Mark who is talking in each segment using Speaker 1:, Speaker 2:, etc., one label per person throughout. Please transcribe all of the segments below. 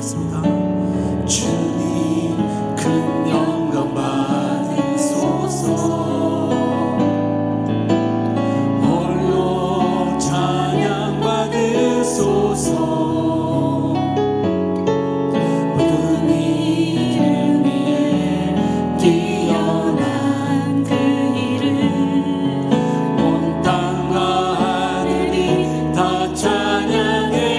Speaker 1: 찬양하겠습니다. 주님 큰 영광 받으소서. 홀로 찬양 받으소서. 모든 이름 위에 뛰어난 그 이름 온 땅과 하늘이 다 찬양해.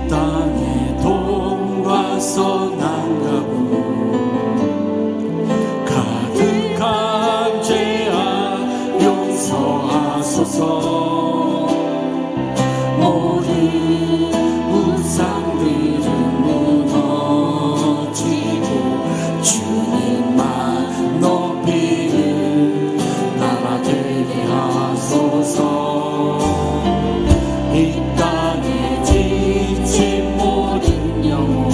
Speaker 1: 땅의 돈과 선한가부 가득한 죄악 용서하소서. 모든 우상들은 무너지고 주님만 높이는 나라 되게 하소서. 이 땅에 지친 모든 영혼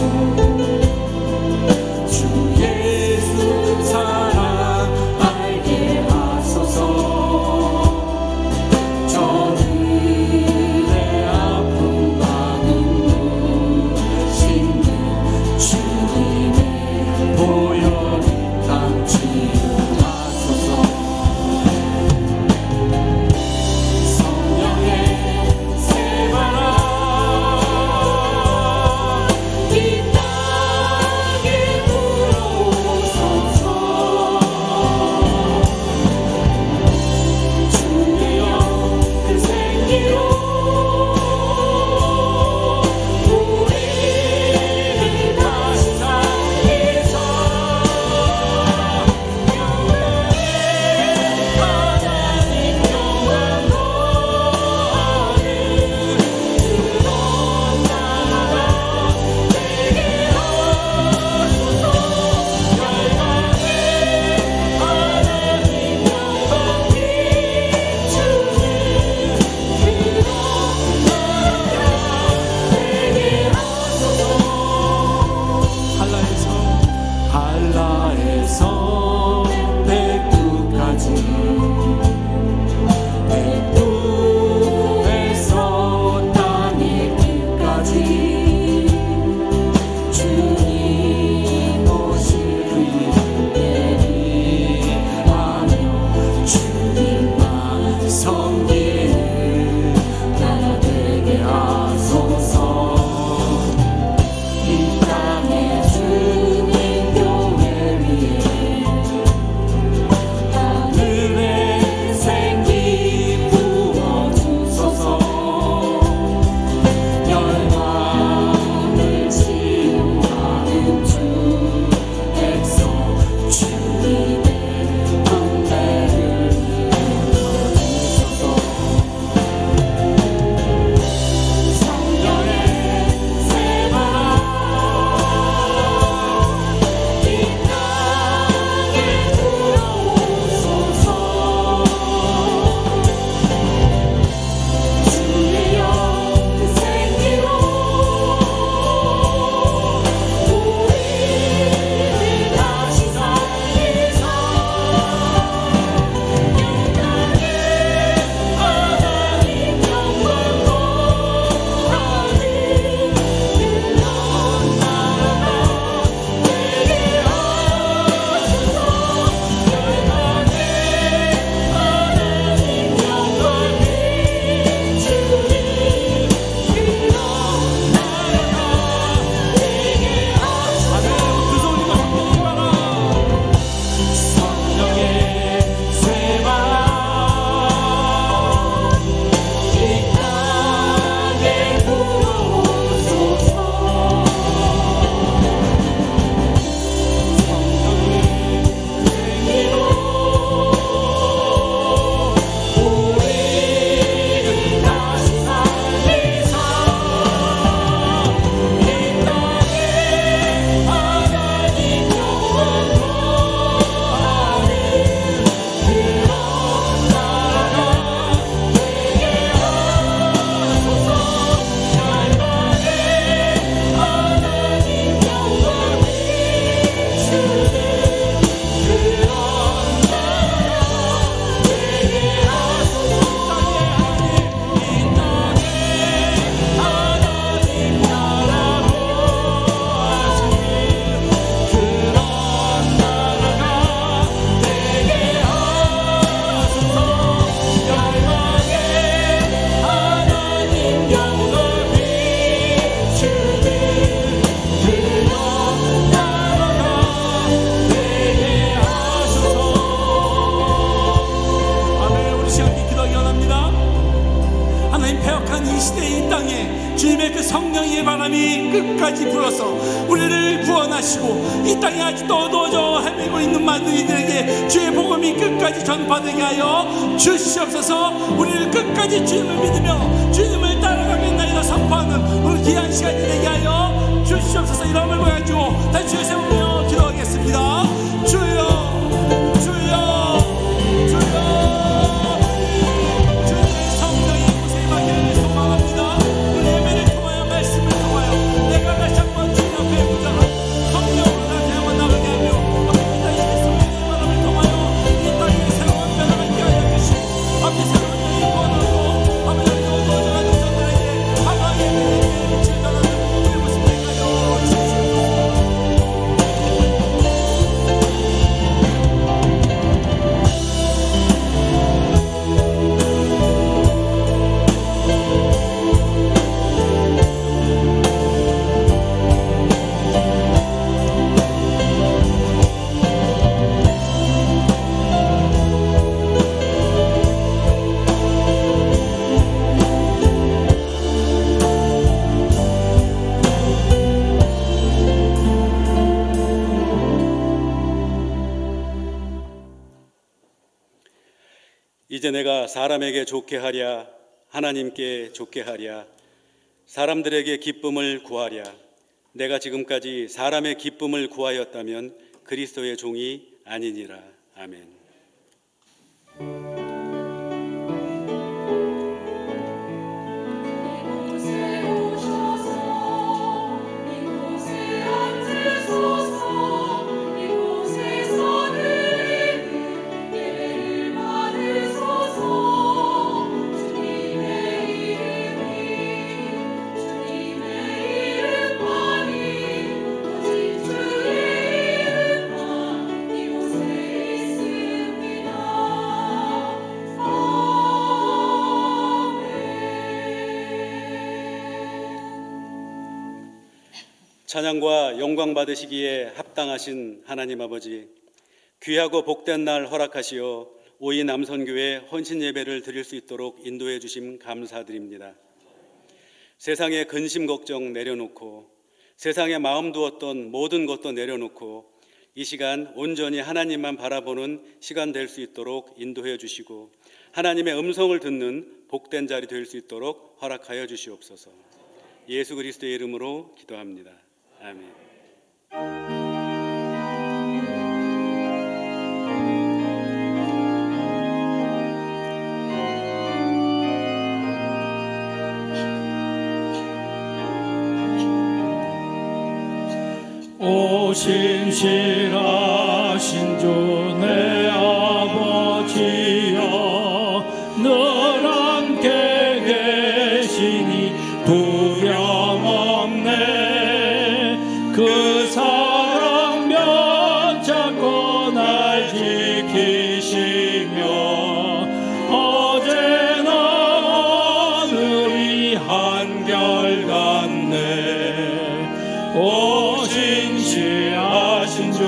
Speaker 2: 하나님 폐역한 이 시대 이 땅에 주님의 그 성령의 바람이 끝까지 불어서 우리를 구원하시고 이 땅에 아직도 어두워져 헤매고 있는 많은 이들에게 주의 복음이 끝까지 전파되게 하여 주시옵소서. 우리를 끝까지 주님을 믿으며 주님을 따라가겠나이다 선포하는 오늘 귀한 시간이 되게 하여 주시옵소서. 이름을 보여주고 다시 주의 세우며 기도하겠습니다. 주여
Speaker 3: 이제 내가 사람에게 좋게 하랴 하나님께 좋게 하랴 사람들에게 기쁨을 구하랴. 내가 지금까지 사람의 기쁨을 구하였다면 그리스도의 종이 아니니라. 아멘. 찬양과 영광 받으시기에 합당하신 하나님 아버지, 귀하고 복된 날 허락하시어 오이 남선교회 헌신 예배를 드릴 수 있도록 인도해 주심 감사드립니다. 세상의 근심 걱정 내려놓고 세상에 마음 두었던 모든 것도 내려놓고 이 시간 온전히 하나님만 바라보는 시간 될 수 있도록 인도해 주시고 하나님의 음성을 듣는 복된 자리 될 수 있도록 허락하여 주시옵소서. 예수 그리스도의 이름으로 기도합니다. 아멘.
Speaker 1: 오 신실하신 주 내 아버지여, 늘 함께 계시니 두려움 없네. 그 사랑 면잡고 날 지키시며 어제나 오늘이 한결같네. 오 신실하신 주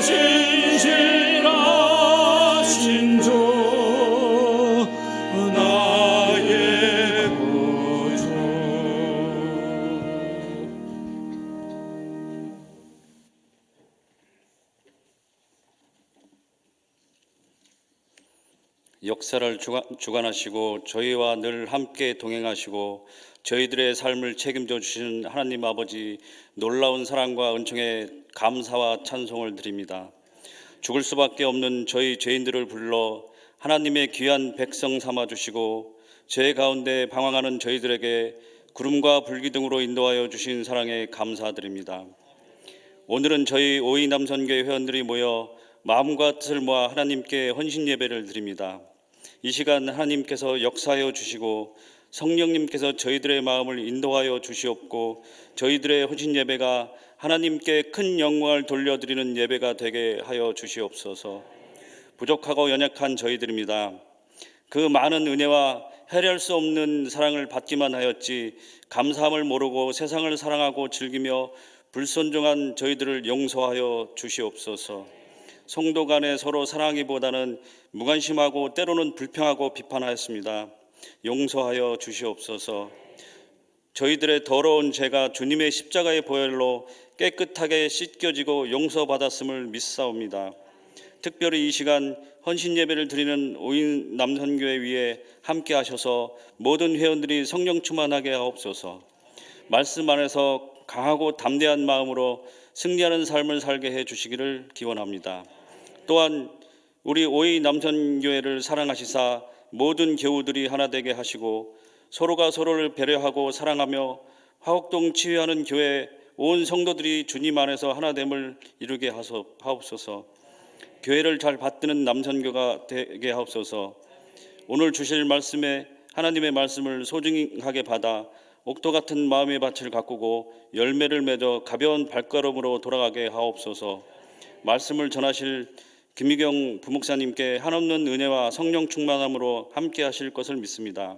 Speaker 1: 신실하신 주 나의 구주.
Speaker 3: 역사를 주관하시고 저희와 늘 함께 동행하시고 저희들의 삶을 책임져 주시는 하나님 아버지, 놀라운 사랑과 은총에 감사와 찬송을 드립니다. 죽을 수밖에 없는 저희 죄인들을 불러 하나님의 귀한 백성 삼아 주시고 죄 가운데 방황하는 저희들에게 구름과 불기 등으로 인도하여 주신 사랑에 감사드립니다. 오늘은 저희 오이 남선교회 회원들이 모여 마음과 뜻을 모아 하나님께 헌신 예배를 드립니다. 이 시간 하나님께서 역사하여 주시고 성령님께서 저희들의 마음을 인도하여 주시옵고 저희들의 헌신 예배가 하나님께 큰 영광을 돌려드리는 예배가 되게 하여 주시옵소서. 부족하고 연약한 저희들입니다. 그 많은 은혜와 헤아릴 수 없는 사랑을 받기만 하였지 감사함을 모르고 세상을 사랑하고 즐기며 불순종한 저희들을 용서하여 주시옵소서. 성도 간에 서로 사랑하기보다는 무관심하고 때로는 불평하고 비판하였습니다. 용서하여 주시옵소서. 저희들의 더러운 죄가 주님의 십자가의 보혈로 깨끗하게 씻겨지고 용서받았음을 믿사옵니다. 특별히 이 시간 헌신 예배를 드리는 오인 남선교회 위에 함께 하셔서 모든 회원들이 성령 충만하게 하옵소서. 말씀 안에서 강하고 담대한 마음으로 승리하는 삶을 살게 해 주시기를 기원합니다. 또한 우리 오이 남선교회를 사랑하시사 모든 교우들이 하나 되게 하시고 서로가 서로를 배려하고 사랑하며 화곡동 치유하는 교회 온 성도들이 주님 안에서 하나됨을 이루게 하옵소서. 교회를 잘 받드는 남선교가 되게 하옵소서. 오늘 주실 말씀에 하나님의 말씀을 소중하게 받아 옥토 같은 마음의 밭을 가꾸고 열매를 맺어 가벼운 발걸음으로 돌아가게 하옵소서. 말씀을 전하실 김희경 부목사님께 한없는 은혜와 성령 충만함으로 함께 하실 것을 믿습니다.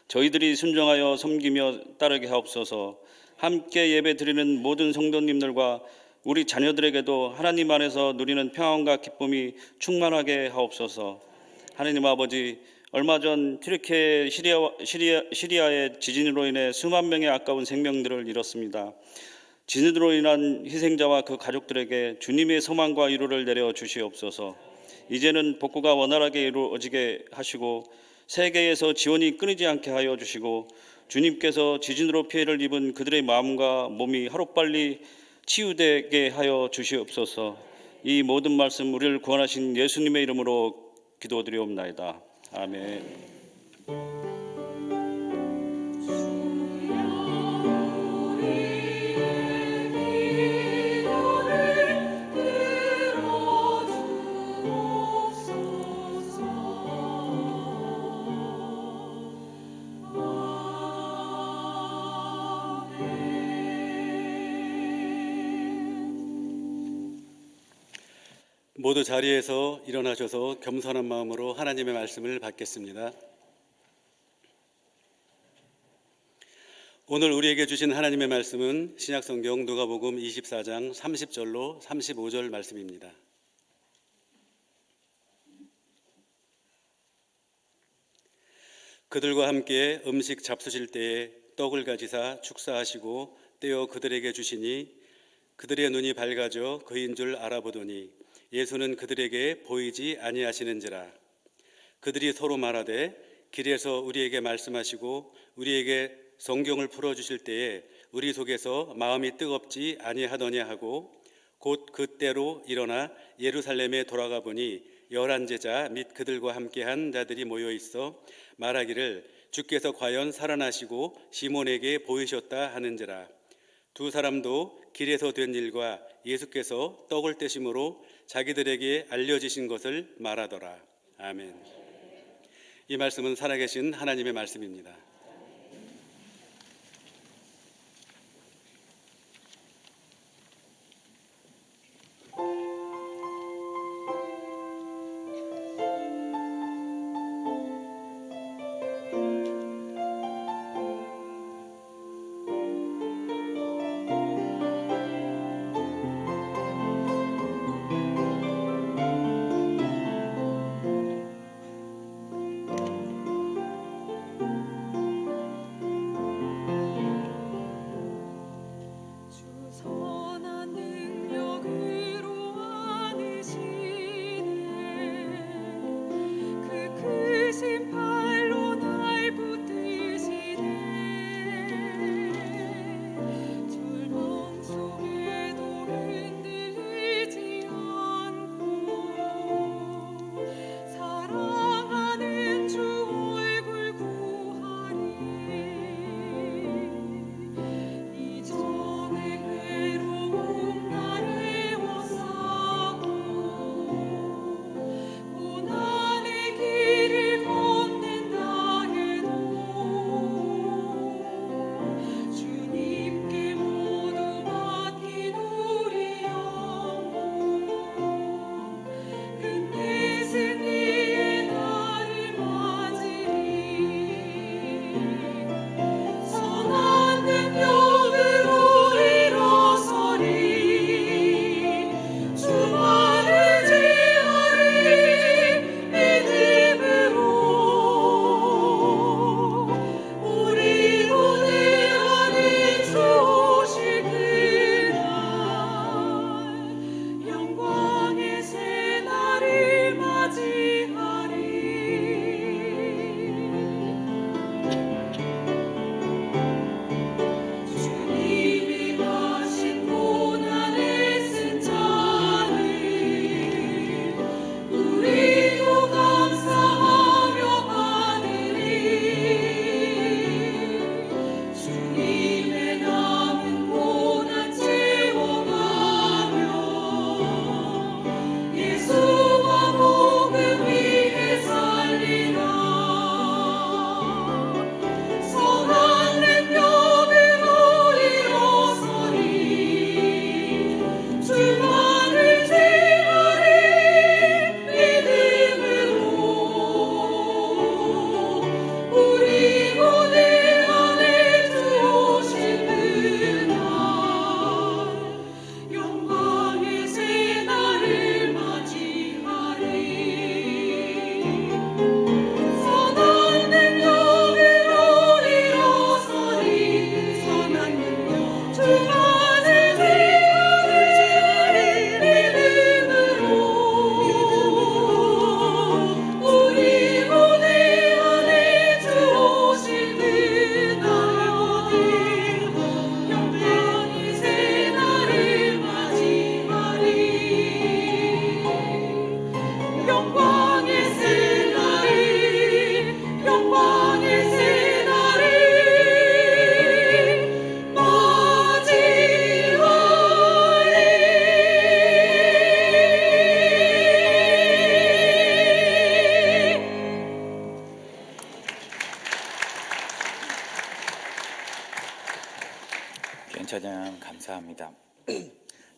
Speaker 3: 저희들이 순종하여 섬기며 따르게 하옵소서. 함께 예배 드리는 모든 성도님들과 우리 자녀들에게도 하나님 안에서 누리는 평안과 기쁨이 충만하게 하옵소서. 하나님 아버지, 얼마 전 튀르키예 시리아의 지진으로 인해 수만 명의 아까운 생명들을 잃었습니다. 지진으로 인한 희생자와 그 가족들에게 주님의 소망과 위로를 내려 주시옵소서. 이제는 복구가 원활하게 이루어지게 하시고 세계에서 지원이 끊이지 않게 하여 주시고 주님께서 지진으로 피해를 입은 그들의 마음과 몸이 하루빨리 치유되게 하여 주시옵소서. 이 모든 말씀 우리를 구원하신 예수님의 이름으로 기도드리옵나이다. 아멘. 모두 자리에서 일어나셔서 겸손한 마음으로 하나님의 말씀을 받겠습니다. 오늘 우리에게 주신 하나님의 말씀은 신약성경 누가복음 24장 30절로 35절 말씀입니다. 그들과 함께 음식 잡수실 때에 떡을 가지사 축사하시고 떼어 그들에게 주시니 그들의 눈이 밝아져 그인 줄 알아보더니 예수는 그들에게 보이지 아니하시는지라. 그들이 서로 말하되 길에서 우리에게 말씀하시고 우리에게 성경을 풀어주실 때에 우리 속에서 마음이 뜨겁지 아니하더냐 하고 곧 그때로 일어나 예루살렘에 돌아가 보니 11제자 및 그들과 함께한 자들이 모여 있어 말하기를 주께서 과연 살아나시고 시몬에게 보이셨다 하는지라. 두 사람도 길에서 된 일과 예수께서 떡을 떼심으로 자기들에게 알려지신 것을 말하더라. 아멘. 이 말씀은 살아계신 하나님의 말씀입니다.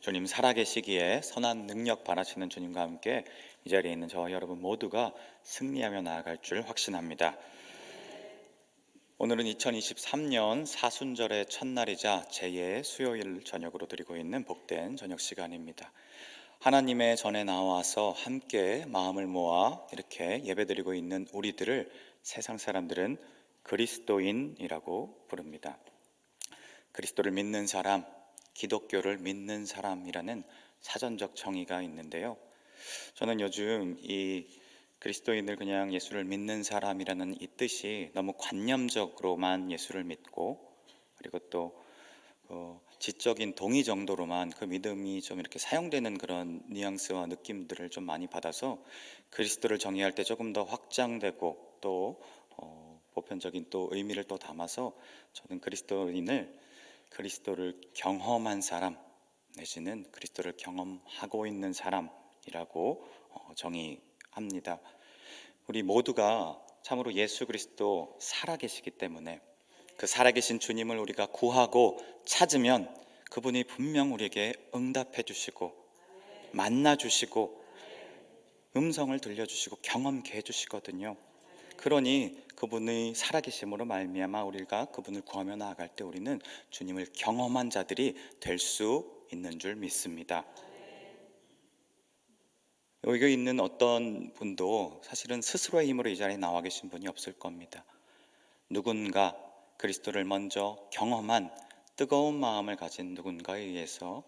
Speaker 4: 주님 살아계시기에 선한 능력 바라시는 주님과 함께 이 자리에 있는 저와 여러분 모두가 승리하며 나아갈 줄 확신합니다. 오늘은 2023년 사순절의 첫날이자 제2의 수요일 저녁으로 드리고 있는 복된 저녁 시간입니다. 하나님의 전에 나와서 함께 마음을 모아 이렇게 예배드리고 있는 우리들을 세상 사람들은 그리스도인이라고 부릅니다. 그리스도를 믿는 사람, 기독교를 믿는 사람이라는 사전적 정의가 있는데요. 저는 요즘 이 그리스도인을 그냥 예수를 믿는 사람이라는 이 뜻이 너무 관념적으로만 예수를 믿고, 그리고 또 지적인 동의 정도로만 그 믿음이 좀 이렇게 사용되는 그런 뉘앙스와 느낌들을 좀 많이 받아서 그리스도를 정의할 때 조금 더 확장되고 또 보편적인 또 의미를 또 담아서 저는 그리스도를 경험한 사람 내지는 그리스도를 경험하고 있는 사람이라고 정의합니다. 우리 모두가 참으로 예수 그리스도 살아계시기 때문에 그 살아계신 주님을 우리가 구하고 찾으면 그분이 분명 우리에게 응답해 주시고 만나 주시고 음성을 들려주시고 경험케 해주시거든요. 그러니 그분의 살아계심으로 말미암아 우리가 그분을 구하며 나아갈 때 우리는 주님을 경험한 자들이 될 수 있는 줄 믿습니다. 여기 있는 어떤 분도 사실은 스스로의 힘으로 이 자리에 나와 계신 분이 없을 겁니다. 누군가 그리스도를 먼저 경험한 뜨거운 마음을 가진 누군가에 의해서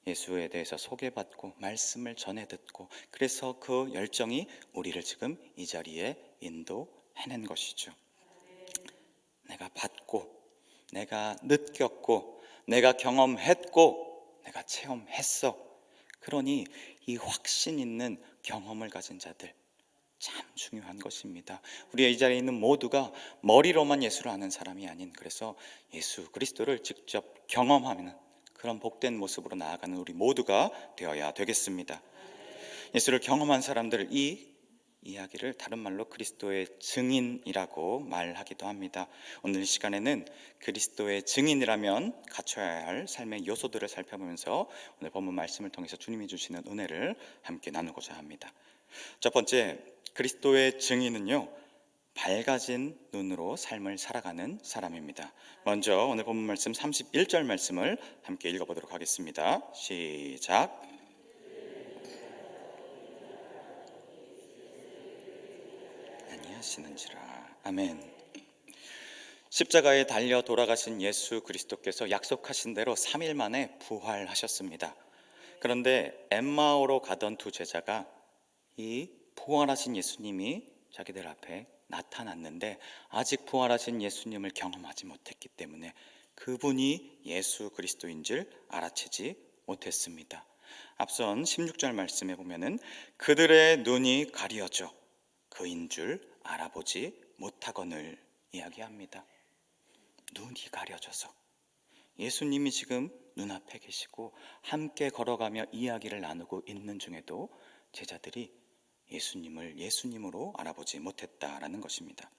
Speaker 4: 예수에 대해서 소개받고 말씀을 전해 듣고, 그래서 그 열정이 우리를 지금 이 자리에 인도해낸 것이죠. 내가 받고, 내가 느꼈고, 내가 경험했고, 내가 체험했어. 그러니 이 확신 있는 경험을 가진 자들 참 중요한 것입니다. 우리 이 자리에 있는 모두가 머리로만 예수를 아는 사람이 아닌, 그래서 예수 그리스도를 직접 경험하는 그런 복된 모습으로 나아가는 우리 모두가 되어야 되겠습니다. 예수를 경험한 사람들, 이 이야기를 다른 말로 그리스도의 증인이라고 말하기도 합니다. 오늘 이 시간에는 그리스도의 증인이라면 갖춰야 할 삶의 요소들을 살펴보면서 오늘 본문 말씀을 통해서 주님이 주시는 은혜를 함께 나누고자 합니다. 첫 번째, 그리스도의 증인은요, 밝아진 눈으로 삶을 살아가는 사람입니다. 먼저 오늘 본문 말씀 31절 말씀을 함께 읽어보도록 하겠습니다. 시작. 아니하시는지라. 아멘. 십자가에 달려 돌아가신 예수 그리스도께서 약속하신 대로 3일 만에 부활하셨습니다. 그런데 엠마오로 가던 두 제자가 이 부활하신 예수님이 자기들 앞에 나타났는데 아직 부활하신 예수님을 경험하지 못했기 때문에 그분이 예수 그리스도인 줄 알아채지 못했습니다. 앞선 16절 말씀에 보면은 그들의 눈이 가려져 그인 줄 알아보지 못하거늘 이야기합니다. 눈이 가려져서 예수님이 지금 눈앞에 계시고 함께 걸어가며 이야기를 나누고 있는 중에도 제자들이 예수님을 예수님으로 알아보지 못했다라는 것입니다.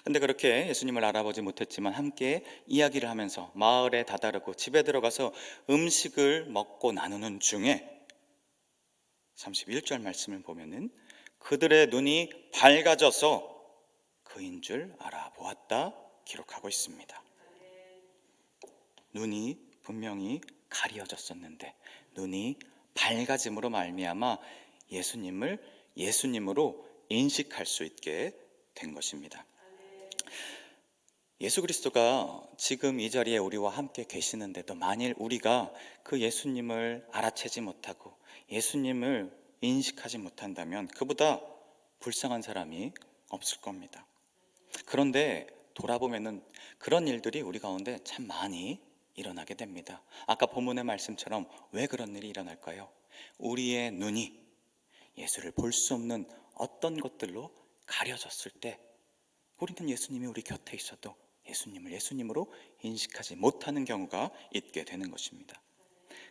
Speaker 4: 근데 그렇게 예수님을 알아보지 못했지만 함께 이야기를 하면서 마을에 다다르고 집에 들어가서 음식을 먹고 나누는 중에 31절 말씀을 보면은 그들의 눈이 밝아져서 그인 줄 알아보았다 기록하고 있습니다. 눈이 분명히 가려졌었는데 눈이 밝아짐으로 말미암아 예수님을 예수님으로 인식할 수 있게 된 것입니다. 예수 그리스도가 지금 이 자리에 우리와 함께 계시는데도 만일 우리가 그 예수님을 알아채지 못하고 예수님을 인식하지 못한다면 그보다 불쌍한 사람이 없을 겁니다. 그런데 돌아보면은 그런 일들이 우리 가운데 참 많이 일어나게 됩니다. 아까 본문의 말씀처럼 왜 그런 일이 일어날까요? 우리의 눈이 예수를 볼 수 없는 어떤 것들로 가려졌을 때 우리는 예수님이 우리 곁에 있어도 예수님을 예수님으로 인식하지 못하는 경우가 있게 되는 것입니다.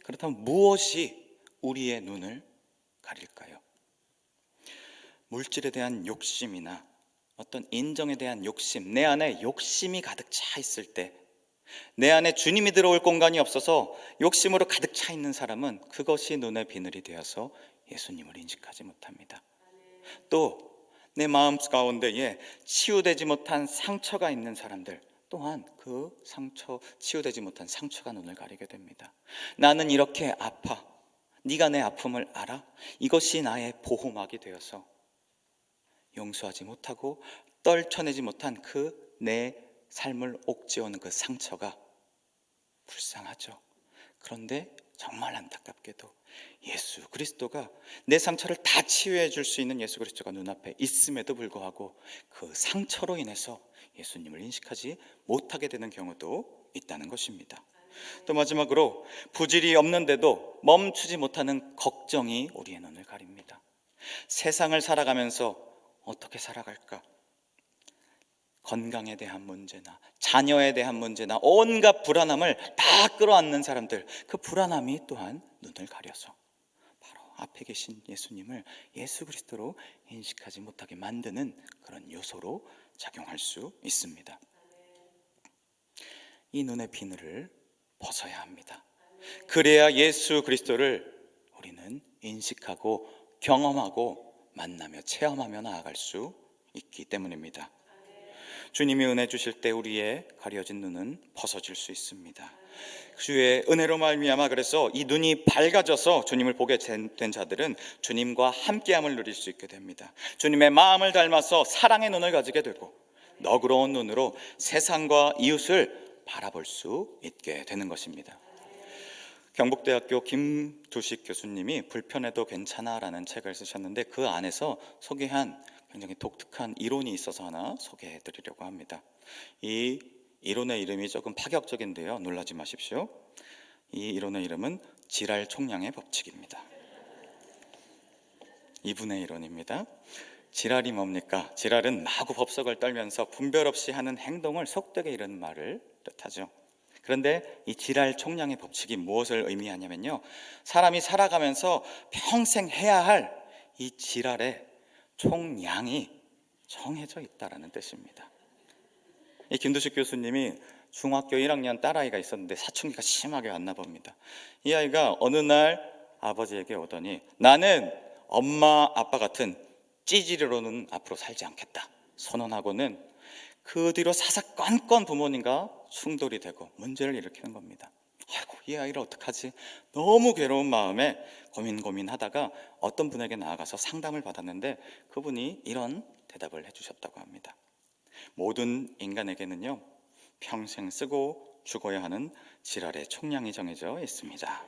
Speaker 4: 그렇다면 무엇이 우리의 눈을 가릴까요? 물질에 대한 욕심이나 어떤 인정에 대한 욕심, 내 안에 욕심이 가득 차 있을 때, 내 안에 주님이 들어올 공간이 없어서 욕심으로 가득 차 있는 사람은 그것이 눈의 비늘이 되어서 예수님을 인식하지 못합니다. 또 내 마음 가운데에 치유되지 못한 상처가 있는 사람들 또한 그 치유되지 못한 상처가 눈을 가리게 됩니다. 나는 이렇게 아파. 네가 내 아픔을 알아? 이것이 나의 보호막이 되어서 용서하지 못하고 떨쳐내지 못한 그 내 삶을 옥죄어오는 그 상처가 불쌍하죠. 그런데 정말 안타깝게도 예수 그리스도가 내 상처를 다 치유해 줄 수 있는 예수 그리스도가 눈앞에 있음에도 불구하고 그 상처로 인해서 예수님을 인식하지 못하게 되는 경우도 있다는 것입니다. 또 마지막으로 부질이 없는데도 멈추지 못하는 걱정이 우리의 눈을 가립니다. 세상을 살아가면서 어떻게 살아갈까? 건강에 대한 문제나 자녀에 대한 문제나 온갖 불안함을 다 끌어안는 사람들, 그 불안함이 또한 눈을 가려서 바로 앞에 계신 예수님을 예수 그리스도로 인식하지 못하게 만드는 그런 요소로 작용할 수 있습니다. 이 눈의 비늘을 벗어야 합니다. 그래야 예수 그리스도를 우리는 인식하고 경험하고 만나며 체험하며 나아갈 수 있기 때문입니다. 주님이 은혜 주실 때 우리의 가려진 눈은 벗어질 수 있습니다. 주의 은혜로 말미암아 그래서 이 눈이 밝아져서 주님을 보게 된 자들은 주님과 함께함을 누릴 수 있게 됩니다. 주님의 마음을 닮아서 사랑의 눈을 가지게 되고 너그러운 눈으로 세상과 이웃을 바라볼 수 있게 되는 것입니다. 경북대학교 김두식 교수님이 불편해도 괜찮아라는 책을 쓰셨는데 그 안에서 소개한 굉장히 독특한 이론이 있어서 하나 소개해 드리려고 합니다. 이 이론의 이름이 조금 파격적인데요. 놀라지 마십시오. 이 이론의 이름은 지랄 총량의 법칙입니다. 2분의 1원입니다. 지랄이 뭡니까? 지랄은 마구 법석을 떨면서 분별 없이 하는 행동을 속되게 이르는 말을 뜻하죠. 그런데 이 지랄 총량의 법칙이 무엇을 의미하냐면요, 사람이 살아가면서 평생 해야 할 이 지랄의 총량이 정해져 있다라는 뜻입니다. 이 김두식 교수님이 중학교 1학년 딸아이가 있었는데 사춘기가 심하게 왔나 봅니다. 이 아이가 어느 날 아버지에게 오더니 나는 엄마 아빠 같은 찌질이로는 앞으로 살지 않겠다 선언하고는 그 뒤로 사사건건 부모님과 충돌이 되고 문제를 일으키는 겁니다. 아이고, 이 아이를 어떡하지? 너무 괴로운 마음에 고민하다가 어떤 분에게 나아가서 상담을 받았는데 그분이 이런 대답을 해주셨다고 합니다. 모든 인간에게는요, 평생 쓰고 죽어야 하는 지랄의 총량이 정해져 있습니다.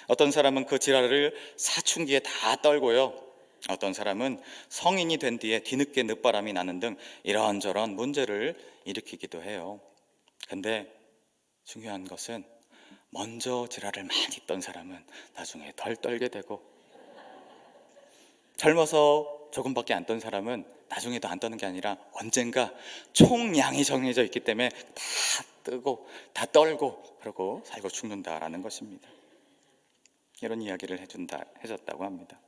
Speaker 4: 어떤 사람은 그 지랄을 사춘기에 다 떨고요, 어떤 사람은 성인이 된 뒤에 뒤늦게 늦바람이 나는 등 이런저런 문제를 일으키기도 해요. 근데 중요한 것은 먼저 지랄을 많이 떤 사람은 나중에 덜 떨게 되고, 젊어서 조금밖에 안 떤 사람은 나중에도 안 떠는 게 아니라 언젠가 총량이 정해져 있기 때문에 다 뜨고 다 떨고 그러고 살고 죽는다라는 것입니다. 이런 이야기를 해줬다고 합니다.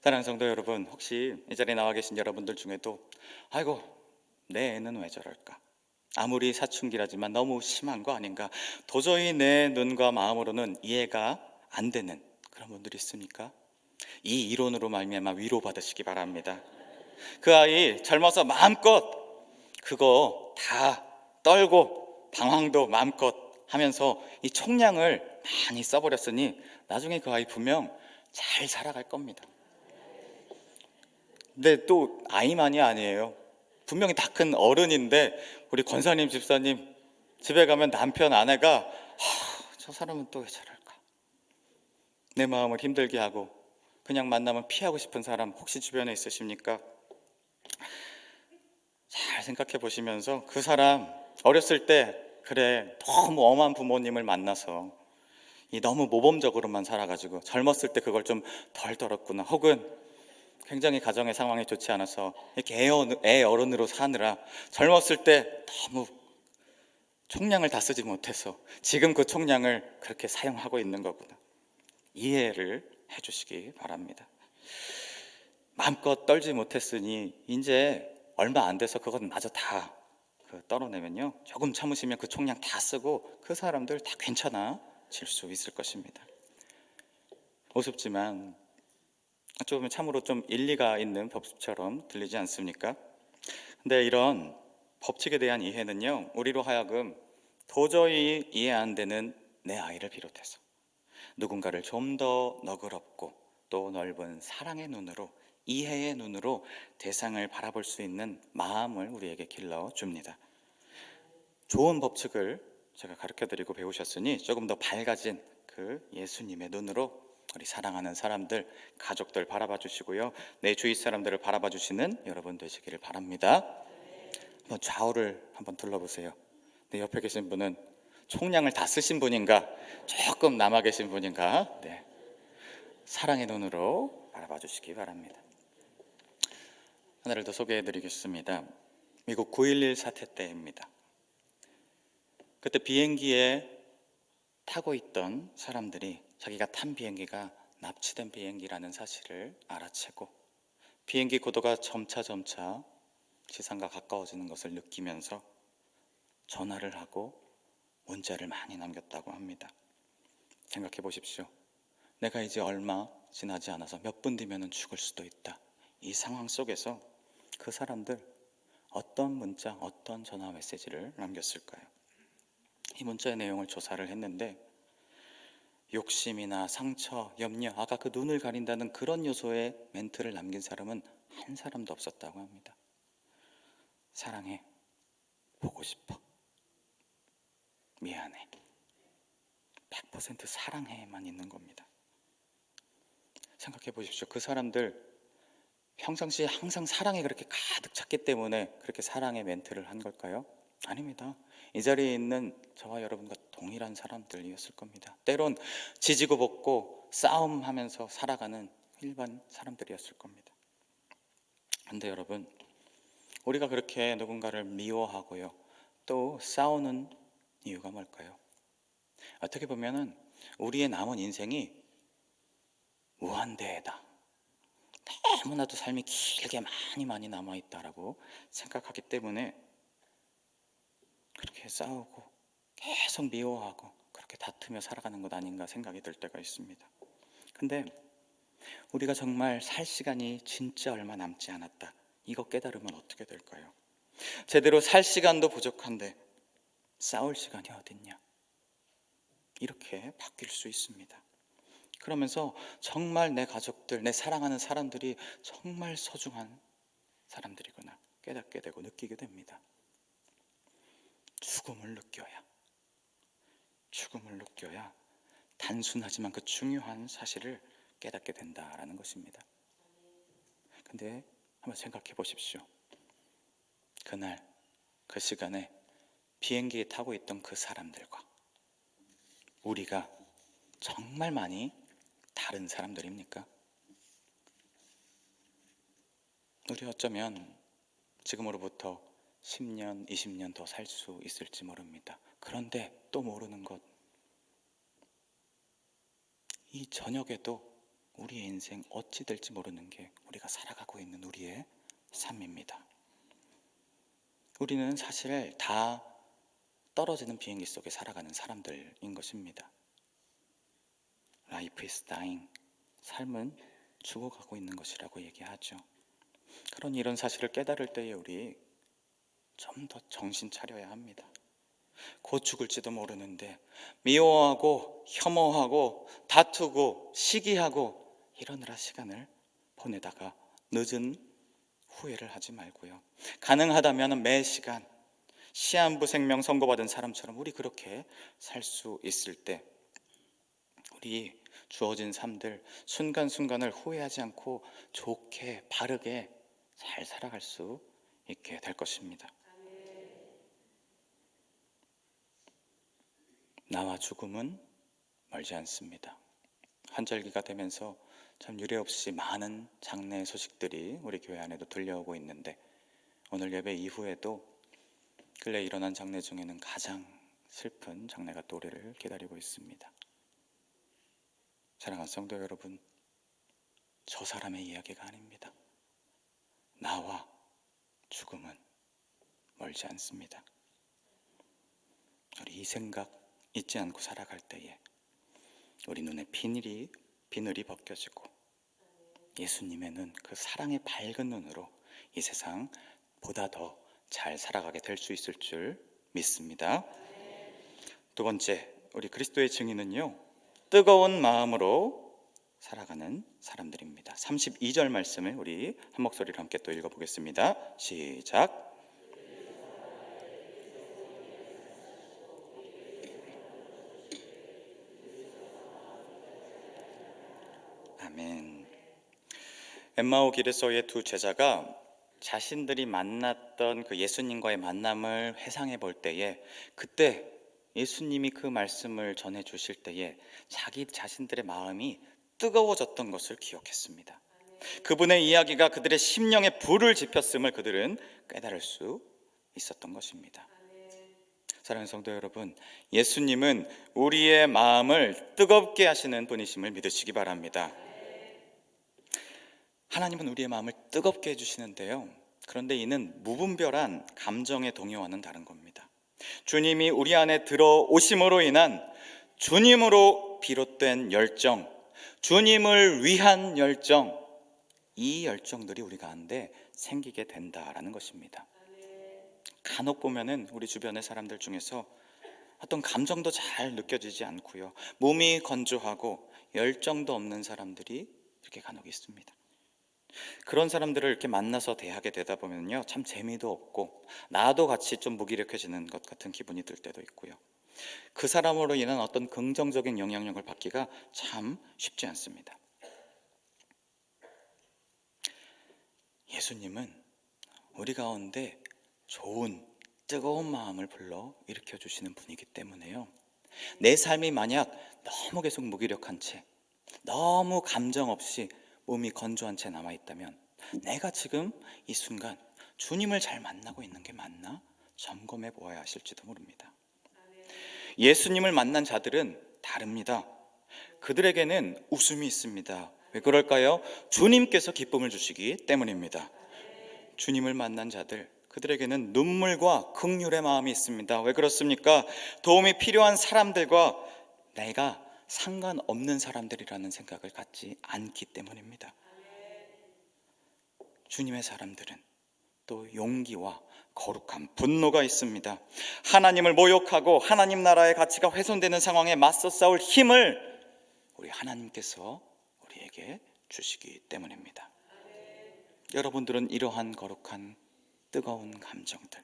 Speaker 4: 사랑하는 성도 여러분, 혹시 이 자리에 나와 계신 여러분들 중에도 아이고, 내 애는 왜 저럴까? 아무리 사춘기라지만 너무 심한 거 아닌가? 도저히 내 눈과 마음으로는 이해가 안 되는 그런 분들이 있습니까? 이 이론으로 말미암아 위로받으시기 바랍니다. 그 아이 젊어서 마음껏 그거 다 떨고 방황도 마음껏 하면서 이 총량을 많이 써버렸으니 나중에 그 아이 분명 잘 살아갈 겁니다. 근데 또 아이만이 아니에요. 분명히 다 큰 어른인데 우리 권사님 집사님 집에 가면 남편 아내가 저 사람은 또 왜 저럴까? 내 마음을 힘들게 하고 그냥 만나면 피하고 싶은 사람 혹시 주변에 있으십니까? 잘 생각해 보시면서 그 사람 어렸을 때 그래 너무 엄한 부모님을 만나서 너무 모범적으로만 살아가지고 젊었을 때 그걸 좀 덜 떨었구나, 혹은 굉장히 가정의 상황이 좋지 않아서 이렇게 애 어른으로 사느라 젊었을 때 너무 총량을 다 쓰지 못해서 지금 그 총량을 그렇게 사용하고 있는 거구나. 이해를 해주시기 바랍니다. 마음껏 떨지 못했으니 이제 얼마 안 돼서 그건 마저 다 떨어내면요, 조금 참으시면 그 총량 다 쓰고 그 사람들 다 괜찮아질 수 있을 것입니다. 우습지만 좀 참으로 좀 일리가 있는 법칙처럼 들리지 않습니까? 근데 이런 법칙에 대한 이해는요, 우리로 하여금 도저히 이해 안 되는 내 아이를 비롯해서 누군가를 좀 더 너그럽고 또 넓은 사랑의 눈으로, 이해의 눈으로 대상을 바라볼 수 있는 마음을 우리에게 길러줍니다. 좋은 법칙을 제가 가르쳐드리고 배우셨으니 조금 더 밝아진 그 예수님의 눈으로 우리 사랑하는 사람들, 가족들 바라봐 주시고요, 내 주위 사람들을 바라봐 주시는 여러분 되시기를 바랍니다. 한번 좌우를 한번 둘러보세요. 내 옆에 계신 분은 총량을 다 쓰신 분인가, 조금 남아 계신 분인가, 네, 사랑의 눈으로 바라봐 주시기 바랍니다. 하나를 더 소개해 드리겠습니다. 미국 9.11 사태 때입니다. 그때 비행기에 타고 있던 사람들이 자기가 탄 비행기가 납치된 비행기라는 사실을 알아채고 비행기 고도가 점차 지상과 가까워지는 것을 느끼면서 전화를 하고 문자를 많이 남겼다고 합니다. 생각해 보십시오. 내가 이제 얼마 지나지 않아서 몇 분 뒤면 죽을 수도 있다. 이 상황 속에서 그 사람들 어떤 문자, 어떤 전화 메시지를 남겼을까요? 이 문자의 내용을 조사를 했는데 욕심이나 상처, 염려, 아까 그 눈을 가린다는 그런 요소의 멘트를 남긴 사람은 한 사람도 없었다고 합니다. 사랑해, 보고 싶어, 미안해, 100% 사랑해만 있는 겁니다. 생각해 보십시오. 그 사람들 평상시에 항상 사랑에 그렇게 가득 찼기 때문에 그렇게 사랑의 멘트를 한 걸까요? 아닙니다. 이 자리에 있는 저와 여러분과 동일한 사람들이었을 겁니다. 때론 지지고 볶고 싸움하면서 살아가는 일반 사람들이었을 겁니다. 그런데 여러분, 우리가 그렇게 누군가를 미워하고요, 또 싸우는 이유가 뭘까요? 어떻게 보면은 우리의 남은 인생이 무한대다, 너무나도 삶이 길게 많이 남아있다라고 생각하기 때문에 그렇게 싸우고 계속 미워하고 그렇게 다투며 살아가는 것 아닌가 생각이 들 때가 있습니다. 근데 우리가 정말 살 시간이 진짜 얼마 남지 않았다, 이거 깨달으면 어떻게 될까요? 제대로 살 시간도 부족한데 싸울 시간이 어딨냐, 이렇게 바뀔 수 있습니다. 그러면서 정말 내 가족들, 내 사랑하는 사람들이 정말 소중한 사람들이구나 깨닫게 되고 느끼게 됩니다. 죽음을 느껴야 단순하지만 그 중요한 사실을 깨닫게 된다라는 것입니다. 근데 한번 생각해 보십시오. 그날 그 시간에 비행기에 타고 있던 그 사람들과 우리가 정말 많이 다른 사람들입니까? 우리 어쩌면 지금으로부터 10년, 20년 더 살 수 있을지 모릅니다. 그런데 또 모르는 것, 이 저녁에도 우리의 인생 어찌 될지 모르는 게 우리가 살아가고 있는 우리의 삶입니다. 우리는 사실 다 떨어지는 비행기 속에 살아가는 사람들인 것입니다. Life is dying, 삶은 죽어가고 있는 것이라고 얘기하죠. 그러니 이런 사실을 깨달을 때에 우리 좀 더 정신 차려야 합니다. 곧 죽을지도 모르는데 미워하고 혐오하고 다투고 시기하고 이러느라 시간을 보내다가 늦은 후회를 하지 말고요, 가능하다면 매 시간 시한부 생명 선고받은 사람처럼 우리 그렇게 살 수 있을 때 우리 주어진 삶들 순간순간을 후회하지 않고 좋게 바르게 잘 살아갈 수 있게 될 것입니다. 나와 죽음은 멀지 않습니다. 한절기가 되면서 참 유례없이 많은 장례 소식들이 우리 교회 안에도 들려오고 있는데 오늘 예배 이후에도 근래 일어난 장례 중에는 가장 슬픈 장례가 또 우리를 기다리고 있습니다. 사랑하는 성도 여러분, 저 사람의 이야기가 아닙니다. 나와 죽음은 멀지 않습니다. 우리 이 생각 잊지 않고 살아갈 때에 우리 눈에 비늘이 벗겨지고 예수님의 눈, 그 사랑의 밝은 눈으로 이 세상 보다 더 잘 살아가게 될 수 있을 줄 믿습니다. 두 번째, 우리 그리스도의 증인은요, 뜨거운 마음으로 살아가는 사람들입니다. 32절 말씀을 우리 한 목소리로 함께 또 읽어보겠습니다. 시작. 아멘. 엠마오 길에서의 두 제자가 자신들이 만났던 그 예수님과의 만남을 회상해 볼 때에, 그때 예수님이 그 말씀을 전해 주실 때에 자기 자신들의 마음이 뜨거워졌던 것을 기억했습니다. 그분의 이야기가 그들의 심령에 불을 지폈음을 그들은 깨달을 수 있었던 것입니다. 사랑하는 성도 여러분, 예수님은 우리의 마음을 뜨겁게 하시는 분이심을 믿으시기 바랍니다. 하나님은 우리의 마음을 뜨겁게 해주시는데요, 그런데 이는 무분별한 감정의 동요와는 다른 겁니다. 주님이 우리 안에 들어오심으로 인한 주님으로 비롯된 열정, 주님을 위한 열정, 이 열정들이 우리 가운데 생기게 된다라는 것입니다. 간혹 보면은 우리 주변의 사람들 중에서 어떤 감정도 잘 느껴지지 않고요, 몸이 건조하고 열정도 없는 사람들이 이렇게 간혹 있습니다. 그런 사람들을 이렇게 만나서 대하게 되다 보면요, 참 재미도 없고 나도 같이 좀 무기력해지는 것 같은 기분이 들 때도 있고요, 그 사람으로 인한 어떤 긍정적인 영향력을 받기가 참 쉽지 않습니다. 예수님은 우리 가운데 좋은 뜨거운 마음을 불러 일으켜 주시는 분이기 때문에요, 내 삶이 만약 너무 계속 무기력한 채, 너무 감정 없이 몸이 건조한 채 남아있다면 내가 지금 이 순간 주님을 잘 만나고 있는 게 맞나 점검해 보아야 하실지도 모릅니다. 예수님을 만난 자들은 다릅니다. 그들에게는 웃음이 있습니다. 왜 그럴까요? 주님께서 기쁨을 주시기 때문입니다. 주님을 만난 자들, 그들에게는 눈물과 긍휼의 마음이 있습니다. 왜 그렇습니까? 도움이 필요한 사람들과 내가 상관없는 사람들이라는 생각을 갖지 않기 때문입니다. 주님의 사람들은 또 용기와 거룩한 분노가 있습니다. 하나님을 모욕하고 하나님 나라의 가치가 훼손되는 상황에 맞서 싸울 힘을 우리 하나님께서 우리에게 주시기 때문입니다. 여러분들은 이러한 거룩한 뜨거운 감정들,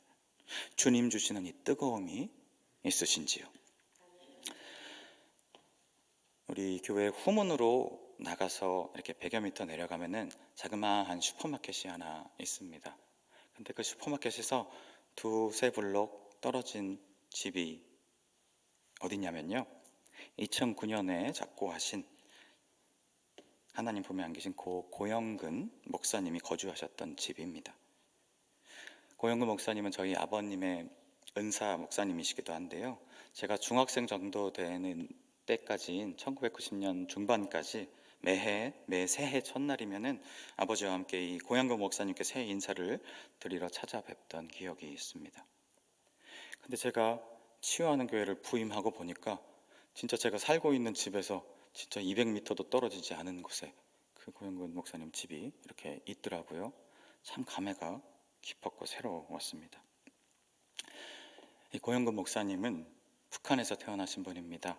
Speaker 4: 주님 주시는 이 뜨거움이 있으신지요? 우리 교회 후문으로 나가서 이렇게 100여 미터 내려가면은 자그마한 슈퍼마켓이 하나 있습니다. 근데 그 슈퍼마켓에서 두세 블록 떨어진 집이 어디냐면요, 2009년에 작고하신 하나님 품에 안기신 고영근 목사님이 거주하셨던 집입니다. 고영근 목사님은 저희 아버님의 은사 목사님이시기도 한데요, 제가 중학생 정도 되는 때까지인 1990년 중반까지 매 새해 첫날이면은 아버지와 함께 이 고영근 목사님께 새해 인사를 드리러 찾아뵙던 기억이 있습니다. 근데 제가 치유하는 교회를 부임하고 보니까 진짜 제가 살고 있는 집에서 진짜 200m도 떨어지지 않은 곳에 그 고영근 목사님 집이 이렇게 있더라고요. 참 감회가 깊었고 새로웠습니다. 이 고영근 목사님은 북한에서 태어나신 분입니다.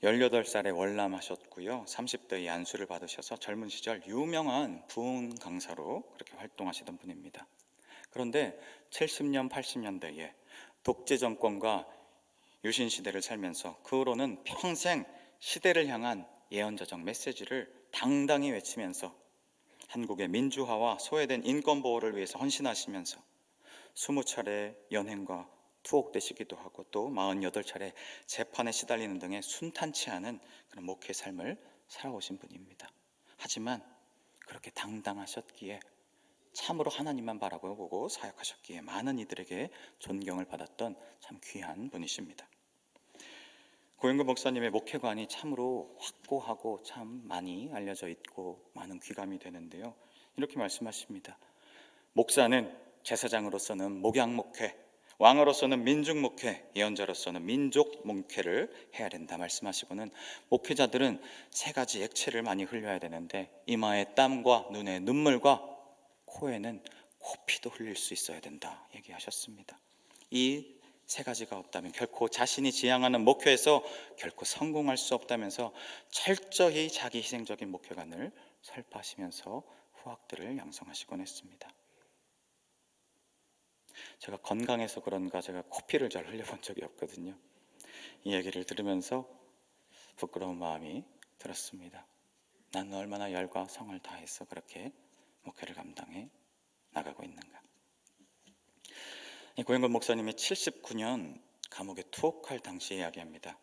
Speaker 4: 18살에 월남하셨고요, 30대에 안수를 받으셔서 젊은 시절 유명한 부흥 강사로 그렇게 활동하시던 분입니다. 그런데 70년, 80년대에 독재 정권과 유신 시대를 살면서 그 후로는 평생 시대를 향한 예언자적 메시지를 당당히 외치면서 한국의 민주화와 소외된 인권 보호를 위해서 헌신하시면서 20차례 연행과 투옥되시기도 하고 또 48차례 재판에 시달리는 등의 순탄치 않은 그런 목회 삶을 살아오신 분입니다. 하지만 그렇게 당당하셨기에, 참으로 하나님만 바라보고 사역하셨기에 많은 이들에게 존경을 받았던 참 귀한 분이십니다. 고영근 목사님의 목회관이 참으로 확고하고 참 많이 알려져 있고 많은 귀감이 되는데요, 이렇게 말씀하십니다. 목사는 제사장으로서는 목양 목회, 왕으로서는 민중 목회, 예언자로서는 민족 목회를 해야 된다 말씀하시고는 목회자들은 세 가지 액체를 많이 흘려야 되는데 이마에 땀과 눈에 눈물과 코에는 코피도 흘릴 수 있어야 된다 얘기하셨습니다. 이 세 가지가 없다면 결코 자신이 지향하는 목회에서 결코 성공할 수 없다면서 철저히 자기 희생적인 목회관을 설파하시면서 후학들을 양성하시곤 했습니다. 제가 건강해서 그런가 제가 코피를 잘 흘려본 적이 없거든요. 이 얘기를 들으면서 부끄러운 마음이 들었습니다. 나는 얼마나 열과 성을 다해서 그렇게 목회를 감당해 나가고 있는가. 이 고영건 목사님이 79년 감옥에 투옥할 당시 이야기합니다.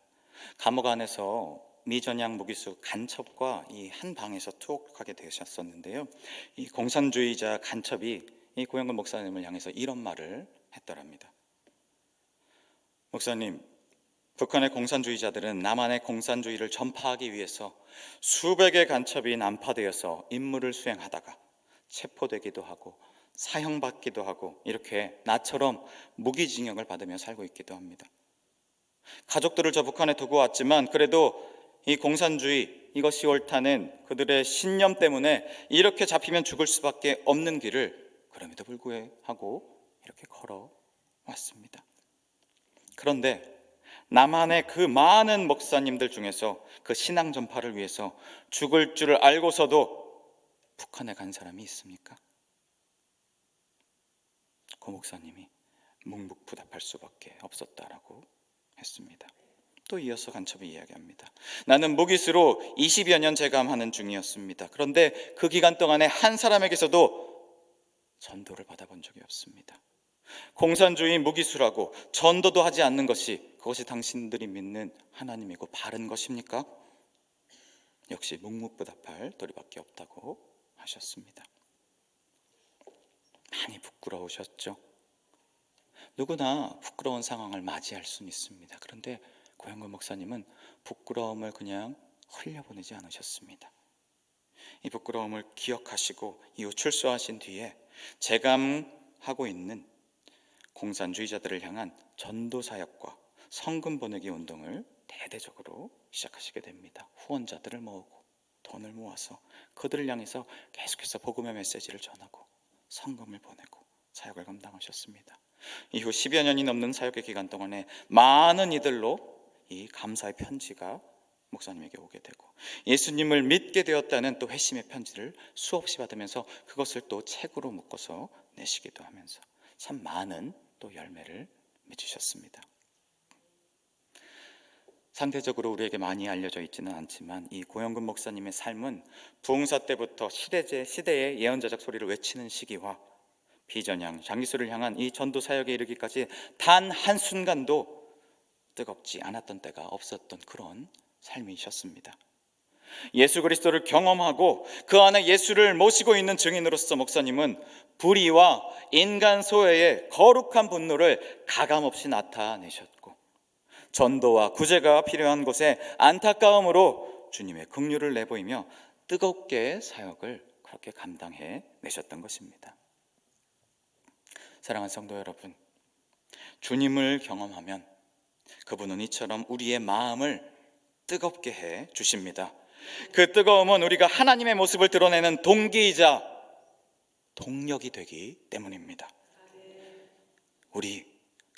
Speaker 4: 감옥 안에서 미전양 무기수 간첩과 이 한 방에서 투옥하게 되셨었는데요. 이 공산주의자 간첩이 이 고영건 목사님을 향해서 이런 말을 했더랍니다. 목사님, 북한의 공산주의자들은 남한의 공산주의를 전파하기 위해서 수백의 간첩이 난파되어서 임무를 수행하다가 체포되기도 하고 사형받기도 하고 이렇게 나처럼 무기징역을 받으며 살고 있기도 합니다. 가족들을 저 북한에 두고 왔지만 그래도 이 공산주의 이것이 옳다는 그들의 신념 때문에 이렇게 잡히면 죽을 수밖에 없는 길을 그럼에도 불구하고 이렇게 걸어왔습니다. 그런데 남한의 그 많은 목사님들 중에서 그 신앙 전파를 위해서 죽을 줄 알고서도 북한에 간 사람이 있습니까? 고 목사님이 묵묵부답할 수밖에 없었다라고 했습니다. 또 이어서 간첩이 이야기합니다. 나는 무기수로 20여 년 재감하는 중이었습니다. 그런데 그 기간 동안에 한 사람에게서도 전도를 받아본 적이 없습니다. 공산주의 무기수라고 전도도 하지 않는 것이 그것이 당신들이 믿는 하나님이고 바른 것입니까? 역시 묵묵부답할 도리밖에 없다고 하셨습니다. 많이 부끄러우셨죠? 누구나 부끄러운 상황을 맞이할 수는 있습니다. 그런데 고영건 목사님은 부끄러움을 그냥 흘려보내지 않으셨습니다. 이 부끄러움을 기억하시고 이후 출소하신 뒤에 재감하고 있는 공산주의자들을 향한 전도사역과 성금 보내기 운동을 대대적으로 시작하시게 됩니다. 후원자들을 모으고 돈을 모아서 그들을 향해서 계속해서 복음의 메시지를 전하고 성금을 보내고 사역을 감당하셨습니다. 이후 10여 년이 넘는 사역의 기간 동안에 많은 이들로 이 감사의 편지가 목사님에게 오게 되고 예수님을 믿게 되었다는 또 회심의 편지를 수없이 받으면서 그것을 또 책으로 묶어서 내시기도 하면서 참 많은 또 열매를 맺으셨습니다. 상대적으로 우리에게 많이 알려져 있지는 않지만 이 고영근 목사님의 삶은 부흥사 때부터 시대의 예언자적 소리를 외치는 시기와 비전향 장기수를 향한 이 전도 사역에 이르기까지 단 한순간도 뜨겁지 않았던 때가 없었던 그런 삶이셨습니다. 예수 그리스도를 경험하고 그 안에 예수를 모시고 있는 증인으로서 목사님은 불의와 인간 소외의 거룩한 분노를 가감없이 나타내셨고 전도와 구제가 필요한 곳에 안타까움으로 주님의 긍휼을 내보이며 뜨겁게 사역을 그렇게 감당해 내셨던 것입니다. 사랑하는 성도 여러분, 주님을 경험하면 그분은 이처럼 우리의 마음을 뜨겁게 해 주십니다. 그 뜨거움은 우리가 하나님의 모습을 드러내는 동기이자 동력이 되기 때문입니다. 우리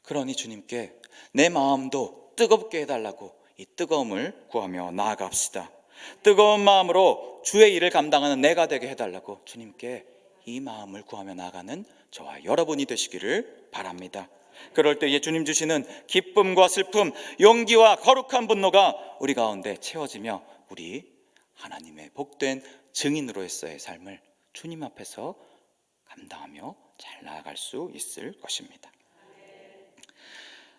Speaker 4: 그러니 주님께 내 마음도 뜨겁게 해달라고 이 뜨거움을 구하며 나아갑시다. 뜨거운 마음으로 주의 일을 감당하는 내가 되게 해달라고 주님께 이 마음을 구하며 나아가는 저와 여러분이 되시기를 바랍니다. 그럴 때에 주님 주시는 기쁨과 슬픔, 용기와 거룩한 분노가 우리 가운데 채워지며 우리 하나님의 복된 증인으로서의 삶을 주님 앞에서 감당하며 잘 나아갈 수 있을 것입니다.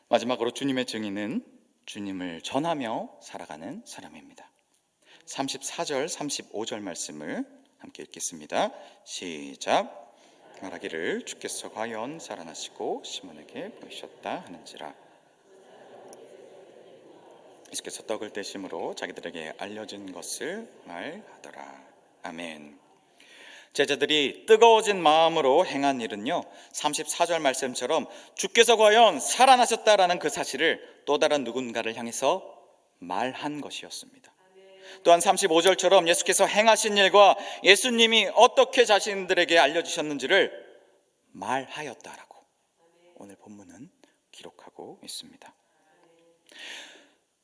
Speaker 4: 마지막으로 주님의 증인은 주님을 전하며 살아가는 사람입니다. 34절, 35절 말씀을 함께 읽겠습니다. 시작. 말하기를 주께서 과연 살아나시고 시몬에게 보이셨다 하는지라. 예수께서 떡을 떼심으로 자기들에게 알려진 것을 말하더라. 아멘. 제자들이 뜨거워진 마음으로 행한 일은요, 34절 말씀처럼 주께서 과연 살아나셨다라는 그 사실을 또 다른 누군가를 향해서 말한 것이었습니다. 또한 35절처럼 예수께서 행하신 일과 예수님이 어떻게 자신들에게 알려주셨는지를 말하였다라고 오늘 본문은 기록하고 있습니다.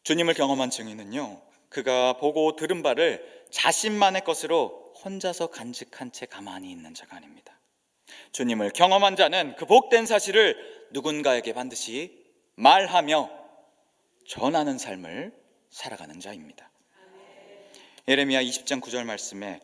Speaker 4: 주님을 경험한 증인은요, 그가 보고 들은 바를 자신만의 것으로 혼자서 간직한 채 가만히 있는 자가 아닙니다. 주님을 경험한 자는 그 복된 사실을 누군가에게 반드시 말하며 전하는 삶을 살아가는 자입니다. 예레미야 20장 9절 말씀에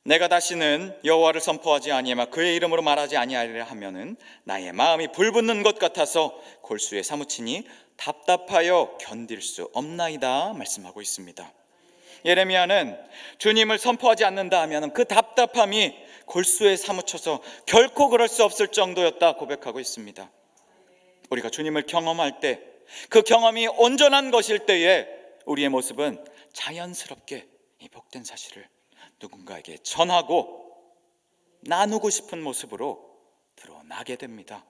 Speaker 4: 내가 다시는 여호와를 선포하지 아니하며 그의 이름으로 말하지 아니하리라 하면은 나의 마음이 불붙는 것 같아서 골수에 사무치니 답답하여 견딜 수 없나이다 말씀하고 있습니다. 예레미야는 주님을 선포하지 않는다 하면 그 답답함이 골수에 사무쳐서 결코 그럴 수 없을 정도였다 고백하고 있습니다. 우리가 주님을 경험할 때, 그 경험이 온전한 것일 때에 우리의 모습은 자연스럽게 이 복된 사실을 누군가에게 전하고 나누고 싶은 모습으로 드러나게 됩니다.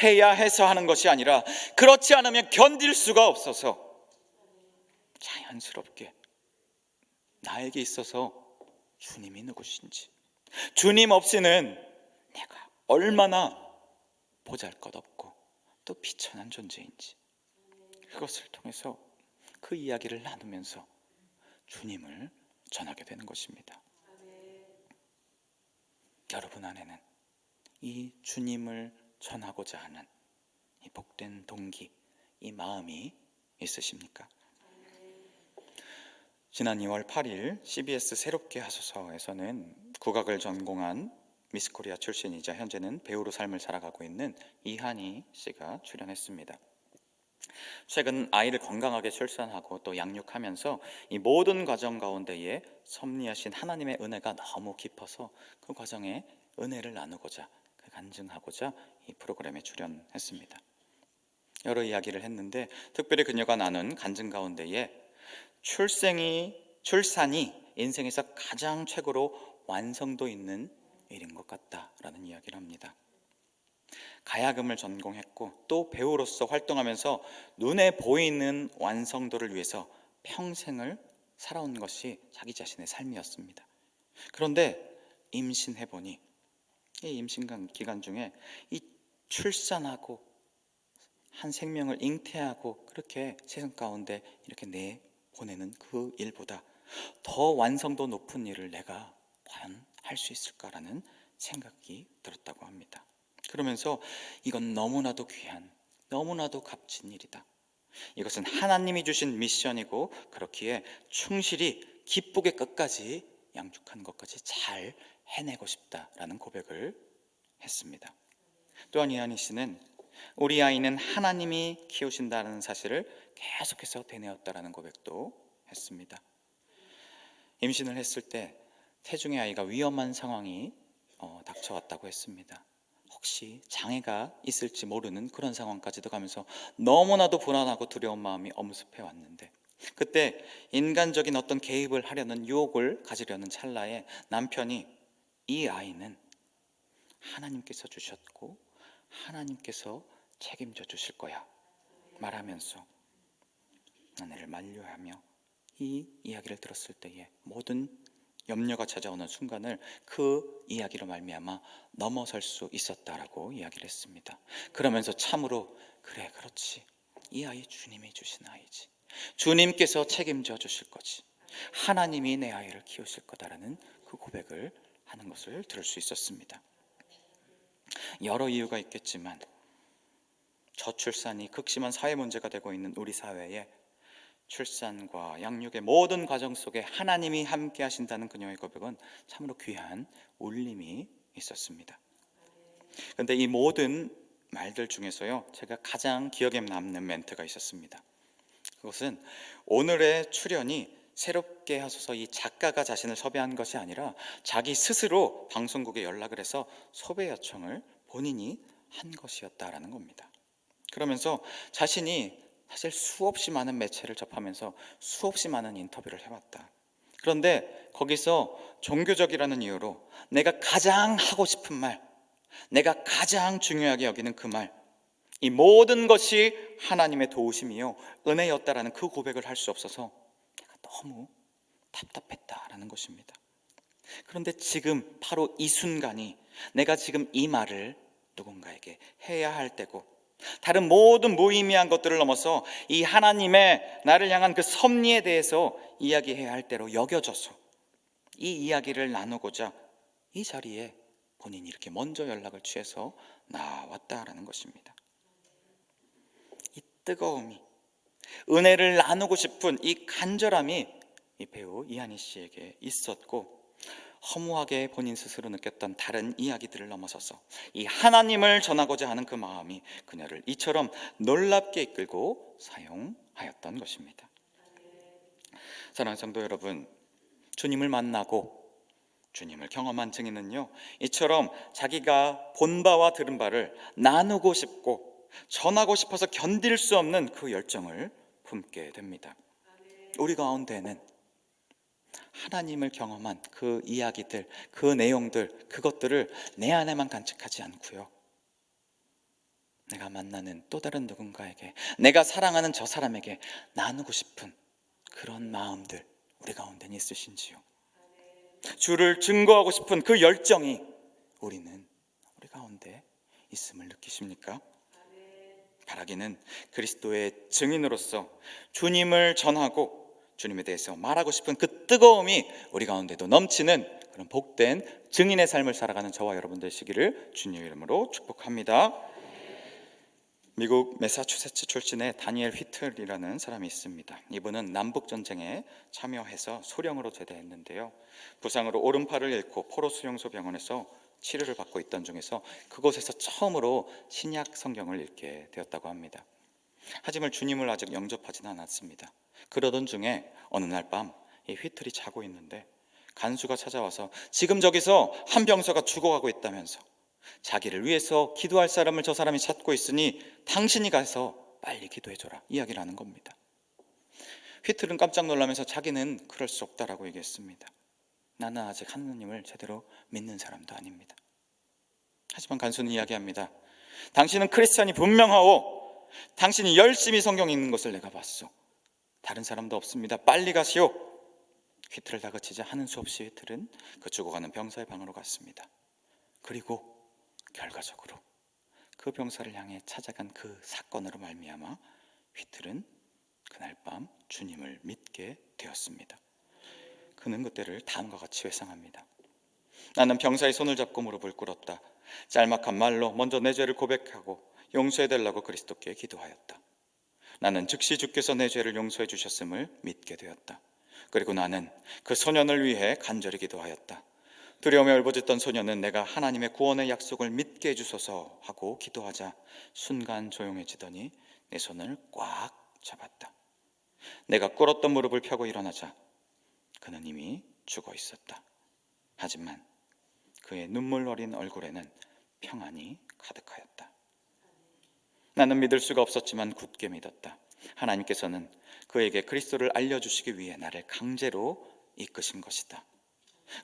Speaker 4: 해야 해서 하는 것이 아니라 그렇지 않으면 견딜 수가 없어서 자연스럽게 나에게 있어서 주님이 누구신지, 주님 없이는 내가 얼마나 보잘것없고 또 비천한 존재인지, 그것을 통해서 그 이야기를 나누면서 주님을 전하게 되는 것입니다. 여러분 안에는 이 주님을 전하고자 하는 이 복된 동기, 이 마음이 있으십니까? 지난 2월 8일 CBS 새롭게 하소서에서는 국악을 전공한 미스코리아 출신이자 현재는 배우로 삶을 살아가고 있는 이한희 씨가 출연했습니다. 최근 아이를 건강하게 출산하고 또 양육하면서 이 모든 과정 가운데에 섭리하신 하나님의 은혜가 너무 깊어서 그 과정에 은혜를 나누고자, 간증하고자 이 프로그램에 출연했습니다. 여러 이야기를 했는데 특별히 그녀가 나눈 간증 가운데에 출산이 인생에서 가장 최고로 완성도 있는 일인 것 같다라는 이야기를 합니다. 가야금을 전공했고 또 배우로서 활동하면서 눈에 보이는 완성도를 위해서 평생을 살아온 것이 자기 자신의 삶이었습니다. 그런데 임신해보니 이 임신 기간 중에 이 출산하고 한 생명을 잉태하고 그렇게 세상 가운데 이렇게 내보내는 그 일보다 더 완성도 높은 일을 내가 과연 할 수 있을까라는 생각이 들었다고 합니다. 그러면서 이건 너무나도 귀한, 너무나도 값진 일이다. 이것은 하나님이 주신 미션이고 그렇기에 충실히 기쁘게 끝까지 양육한 것까지 잘 해내고 싶다라는 고백을 했습니다. 또한 이한희 씨는 우리 아이는 하나님이 키우신다는 사실을 계속해서 되뇌었다라는 고백도 했습니다. 임신을 했을 때 태중의 아이가 위험한 상황이 닥쳐왔다고 했습니다. 혹시 장애가 있을지 모르는 그런 상황까지도 가면서 너무나도 불안하고 두려운 마음이 엄습해 왔는데 그때 인간적인 어떤 개입을 하려는 유혹을 가지려는 찰나에 남편이 이 아이는 하나님께서 주셨고 하나님께서 책임져 주실 거야 말하면서 아내를 만류하며 이 이야기를 들었을 때에 모든 염려가 찾아오는 순간을 그 이야기로 말미암아 넘어설 수 있었다라고 이야기를 했습니다. 그러면서 참으로 그래 그렇지, 이 아이 주님이 주신 아이지, 주님께서 책임져 주실 거지, 하나님이 내 아이를 키우실 거다라는 그 고백을 하는 것을 들을 수 있었습니다. 여러 이유가 있겠지만 저출산이 극심한 사회 문제가 되고 있는 우리 사회에 출산과 양육의 모든 과정 속에 하나님이 함께 하신다는 그녀의 고백은 참으로 귀한 울림이 있었습니다. 그런데 이 모든 말들 중에서요, 제가 가장 기억에 남는 멘트가 있었습니다. 그것은 오늘의 출연이 새롭게 하소서 이 작가가 자신을 섭외한 것이 아니라 자기 스스로 방송국에 연락을 해서 섭외 요청을 본인이 한 것이었다라는 겁니다. 그러면서 자신이 사실 수없이 많은 매체를 접하면서 수없이 많은 인터뷰를 해왔다. 그런데 거기서 종교적이라는 이유로 내가 가장 하고 싶은 말, 내가 가장 중요하게 여기는 그 말, 이 모든 것이 하나님의 도우심이요 은혜였다라는 그 고백을 할 수 없어서 내가 너무 답답했다라는 것입니다. 그런데 지금 바로 이 순간이 내가 지금 이 말을 누군가에게 해야 할 때고, 다른 모든 무의미한 것들을 넘어서 이 하나님의 나를 향한 그 섭리에 대해서 이야기해야 할 때로 여겨져서 이 이야기를 나누고자 이 자리에 본인이 이렇게 먼저 연락을 취해서 나왔다라는 것입니다. 이 뜨거움이, 은혜를 나누고 싶은 이 간절함이 이 배우 이한희 씨에게 있었고, 허무하게 본인 스스로 느꼈던 다른 이야기들을 넘어서서 이 하나님을 전하고자 하는 그 마음이 그녀를 이처럼 놀랍게 이끌고 사용하였던 것입니다. 사랑하는 성도 여러분, 주님을 만나고 주님을 경험한 증인은요, 이처럼 자기가 본 바와 들은 바를 나누고 싶고 전하고 싶어서 견딜 수 없는 그 열정을 품게 됩니다. 우리 가운데는 하나님을 경험한 그 이야기들, 그 내용들, 그것들을 내 안에만 간직하지 않고요, 내가 만나는 또 다른 누군가에게, 내가 사랑하는 저 사람에게 나누고 싶은 그런 마음들 우리 가운데는 있으신지요? 주를 증거하고 싶은 그 열정이 우리 가운데 있음을 느끼십니까? 바라기는 그리스도의 증인으로서 주님을 전하고 주님에 대해서 말하고 싶은 그 뜨거움이 우리 가운데도 넘치는 그런 복된 증인의 삶을 살아가는 저와 여러분 되시기를 주님의 이름으로 축복합니다. 미국 매사추세츠 출신의 다니엘 휘틀이라는 사람이 있습니다. 이분은 남북전쟁에 참여해서 소령으로 제대했는데요, 부상으로 오른팔을 잃고 포로 수용소 병원에서 치료를 받고 있던 중에서 그곳에서 처음으로 신약 성경을 읽게 되었다고 합니다. 하지만 주님을 아직 영접하지는 않았습니다. 그러던 중에 어느 날 밤 이 휘틀이 자고 있는데 간수가 찾아와서 지금 저기서 한 병사가 죽어가고 있다면서 자기를 위해서 기도할 사람을 저 사람이 찾고 있으니 당신이 가서 빨리 기도해줘라 이야기를 하는 겁니다. 휘틀은 깜짝 놀라면서 자기는 그럴 수 없다라고 얘기했습니다. 나는 아직 하느님을 제대로 믿는 사람도 아닙니다. 하지만 간수는 이야기합니다. 당신은 크리스찬이 분명하오. 당신이 열심히 성경 읽는 것을 내가 봤소. 다른 사람도 없습니다. 빨리 가시오. 휘틀을 다그치자 하는 수 없이 휘틀은 그 죽어가는 병사의 방으로 갔습니다. 그리고 결과적으로 그 병사를 향해 찾아간 그 사건으로 말미암아 휘틀은 그날 밤 주님을 믿게 되었습니다. 그는 그때를 다음과 같이 회상합니다. 나는 병사의 손을 잡고 무릎을 꿇었다. 짤막한 말로 먼저 내 죄를 고백하고 용서해달라고 그리스도께 기도하였다. 나는 즉시 주께서 내 죄를 용서해 주셨음을 믿게 되었다. 그리고 나는 그 소년을 위해 간절히 기도하였다. 두려움에 울부짖던 소년은 내가 하나님의 구원의 약속을 믿게 해주소서 하고 기도하자 순간 조용해지더니 내 손을 꽉 잡았다. 내가 꿇었던 무릎을 펴고 일어나자 그는 이미 죽어 있었다. 하지만 그의 눈물 어린 얼굴에는 평안이 가득하였다. 나는 믿을 수가 없었지만 굳게 믿었다. 하나님께서는 그에게 그리스도를 알려주시기 위해 나를 강제로 이끄신 것이다.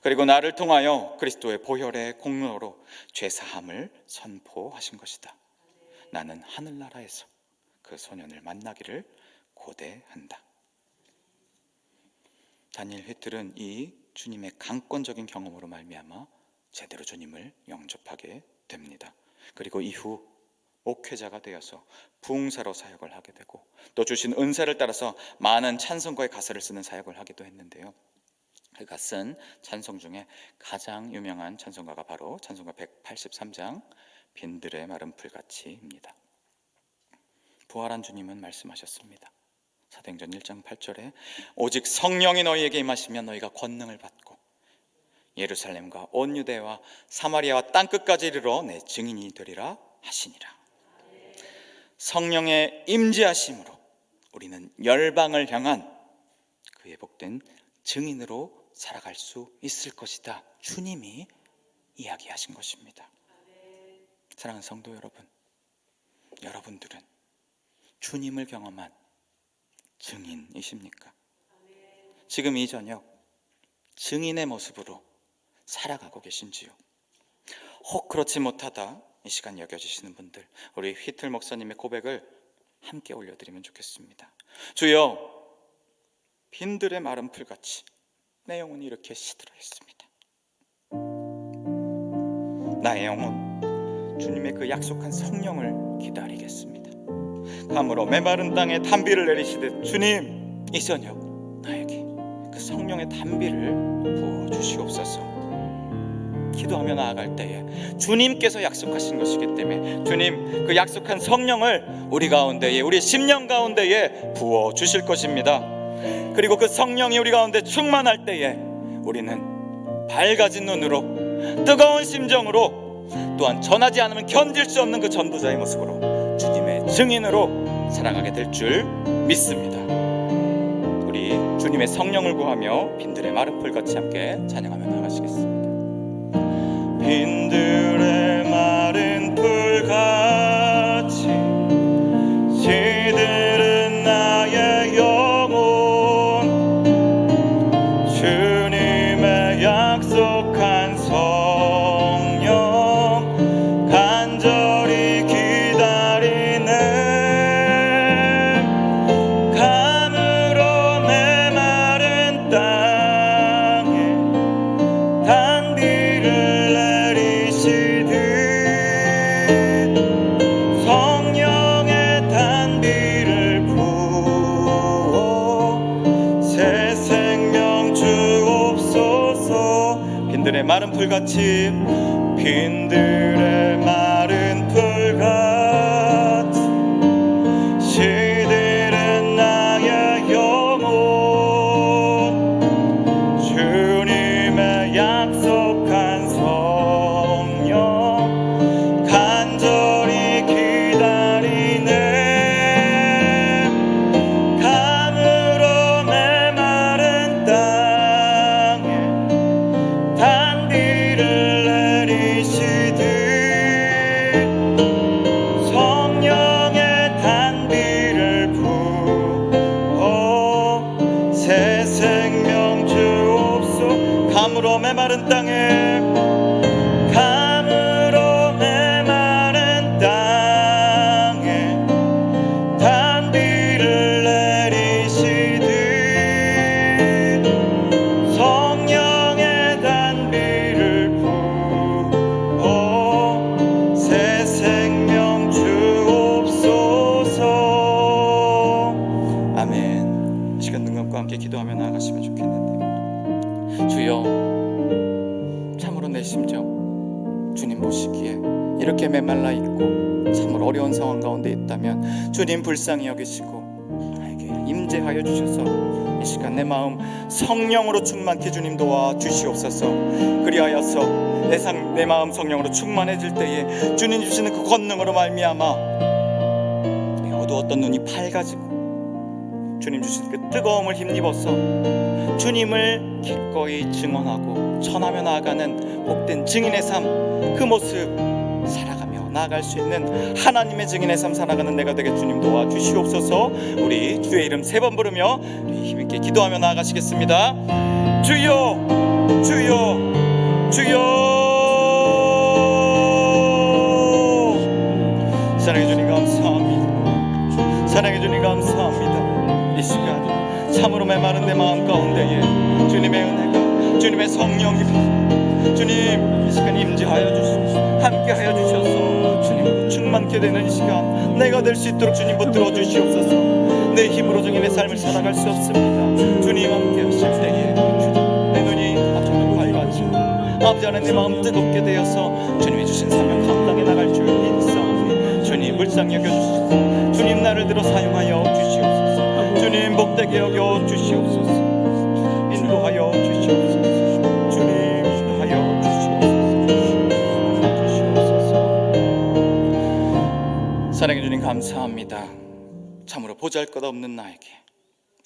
Speaker 4: 그리고 나를 통하여 그리스도의 보혈의 공로로 죄사함을 선포하신 것이다. 나는 하늘나라에서 그 소년을 만나기를 고대한다. 다니엘 휘틀은 이 주님의 강권적인 경험으로 말미암아 제대로 주님을 영접하게 됩니다. 그리고 이후 목회자가 되어서 부흥사로 사역을 하게 되고 또 주신 은사를 따라서 많은 찬송가의 가사를 쓰는 사역을 하기도 했는데요, 그가 쓴 찬송 중에 가장 유명한 찬송가가 바로 찬송가 183장 빈들의 마른 풀같이입니다. 부활한 주님은 말씀하셨습니다. 사도행전 1장 8절에 오직 성령이 너희에게 임하시면 너희가 권능을 받고 예루살렘과 온 유대와 사마리아와 땅끝까지 이르러 내 증인이 되리라 하시니라. 성령의 임재하심으로 우리는 열방을 향한 그의 복된 증인으로 살아갈 수 있을 것이다. 주님이 이야기하신 것입니다. 사랑하는 성도 여러분, 여러분들은 주님을 경험한 증인이십니까? 지금 이 저녁 증인의 모습으로 살아가고 계신지요? 혹 그렇지 못하다 이 시간 여겨지시는 분들, 우리 휘틀 목사님의 고백을 함께 올려드리면 좋겠습니다. 주여, 빈들의 마른 풀같이 내 영혼이 이렇게 시들어 있습니다. 나의 영혼 주님의 그 약속한 성령을 기다리겠습니다. 감으로 메마른 땅에 단비를 내리시듯 주님, 이 저녁 나에게 그 성령의 단비를 부어주시옵소서. 기도하며 나아갈 때에 주님께서 약속하신 것이기 때문에 주님, 그 약속한 성령을 우리 가운데에, 우리 심령 가운데에 부어주실 것입니다. 그리고 그 성령이 우리 가운데 충만할 때에 우리는 밝아진 눈으로, 뜨거운 심정으로, 또한 전하지 않으면 견딜 수 없는 그 전도자의 모습으로 주님의 증인으로 살아가게 될 줄 믿습니다. 우리 주님의 성령을 구하며 빈들의 마른 풀같이 함께 찬양하며 나가시겠습니다. 빈들의 마른 풀같이 시들은 나의 영혼, 주님의 약속한 성령 간절히 기다리네. 감으로 메마른 땅에 단비를 내리시듯 성령의 단비를 부어 새 생명 주옵소서. 빈들의 마른 풀같이, 빈들의 마른 풀같이 시들은 나의 영혼, 주님의 약속한 성령 간절히 기다리네. 감으로 메마른 땅에 단비를 내리시듯 성령의 단비를 부어 새 생명 주옵소서. 감으로 메마른 땅에, 감으로 메마른 땅에 단비를 내리시듯 성령의 단비를 부어 새 생명 주옵소서. 아멘. 이 시간 눈 감고 함께 기도하며 나아가시면 좋겠는데, 주여, 참으로 내 심정 주님 보시기에 이렇게 메말라 있고 참으로 어려운 상황 가운데 있다면 주님 불쌍히 여기시고 나에게 임재하여 주셔서 이 시간 내 마음 성령으로 충만케 주님 도와 주시옵소서. 그리하여서 내 마음 성령으로 충만해질 때에 주님 주시는 그 권능으로 말미암아 어두웠던 눈이 밝아지고 주님 주신 그 뜨거움을 힘입어서 주님을 기꺼이 증언하고 전하며 나아가는 복된 증인의 삶, 그 모습 살아가며 나아갈 수 있는 하나님의 증인의 삶 살아가는 내가 되게 주님 도와주시옵소서. 우리 주의 이름 3번 부르며 우리 힘있게 기도하며 나아가시겠습니다. 주여, 주여, 주여. 사랑해 주님 감사합니다. 사랑해 주님 감사합니다. 이 시간 참으로 메마른 내 마음 가운데에 주님의 은혜가, 주님의 성령이 주님 이 시간 임재하여 주시옵소서. 함께하여 주셔서 주님으로 충만케 되는 이 시간 내가 될 수 있도록 주님 붙들어 주시옵소서. 내 힘으로 증인의 삶을 살아갈 수 없습니다. 주님 함께 하실 때에 내 눈이 앞으로 밝아지고 아버지 안에 내 마음 뜨겁게 되어서 주님이 주신 사명 감당해 나갈 줄 믿사오니 주님 불쌍히 여겨주시고 주님 나를 들어 사용하여 주시옵소서. 주님 복되게 여겨 주시옵소서. 인도하여 주시옵소서. 주님 하여 주시옵소서. 사랑해 주님 감사합니다. 참으로 보잘것없는 나에게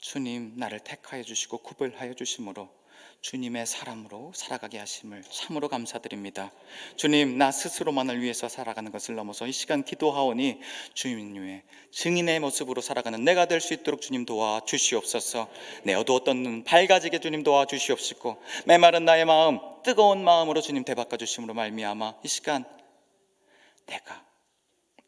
Speaker 4: 주님 나를 택하여 주시고 구별하여 주심으로 주님의 사람으로 살아가게 하심을 참으로 감사드립니다. 주님, 나 스스로만을 위해서 살아가는 것을 넘어서 이 시간 기도하오니 주님의 증인의 모습으로 살아가는 내가 될 수 있도록 주님 도와주시옵소서. 내 어두웠던 눈 밝아지게 주님 도와주시옵시고, 메마른 나의 마음 뜨거운 마음으로 주님 되바꿔 주심으로 말미암아 이 시간 내가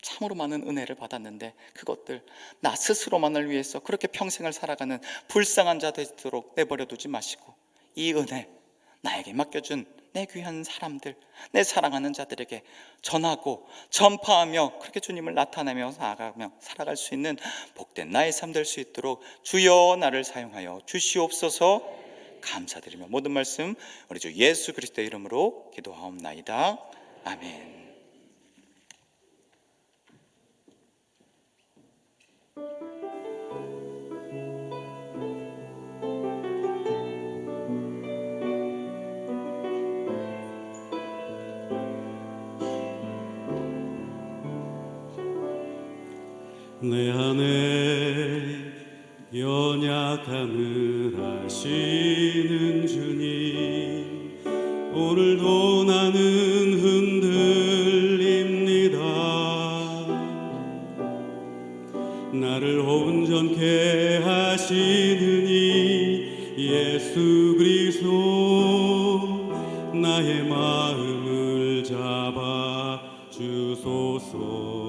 Speaker 4: 참으로 많은 은혜를 받았는데 그것들 나 스스로만을 위해서 그렇게 평생을 살아가는 불쌍한 자 되도록 내버려 두지 마시고, 이 은혜 나에게 맡겨준 내 귀한 사람들, 내 사랑하는 자들에게 전하고 전파하며 그렇게 주님을 나타내며 나아가며 살아갈 수 있는 복된 나의 삶 될 수 있도록 주여 나를 사용하여 주시옵소서. 감사드리며 모든 말씀 우리 주 예수 그리스도의 이름으로 기도하옵나이다. 아멘.
Speaker 1: 내 안에 연약함을 아시는 주님, 오늘도 나는 흔들립니다. 나를 온전케 하시는 이 예수 그리스도, 나의 마음을 잡아 주소서.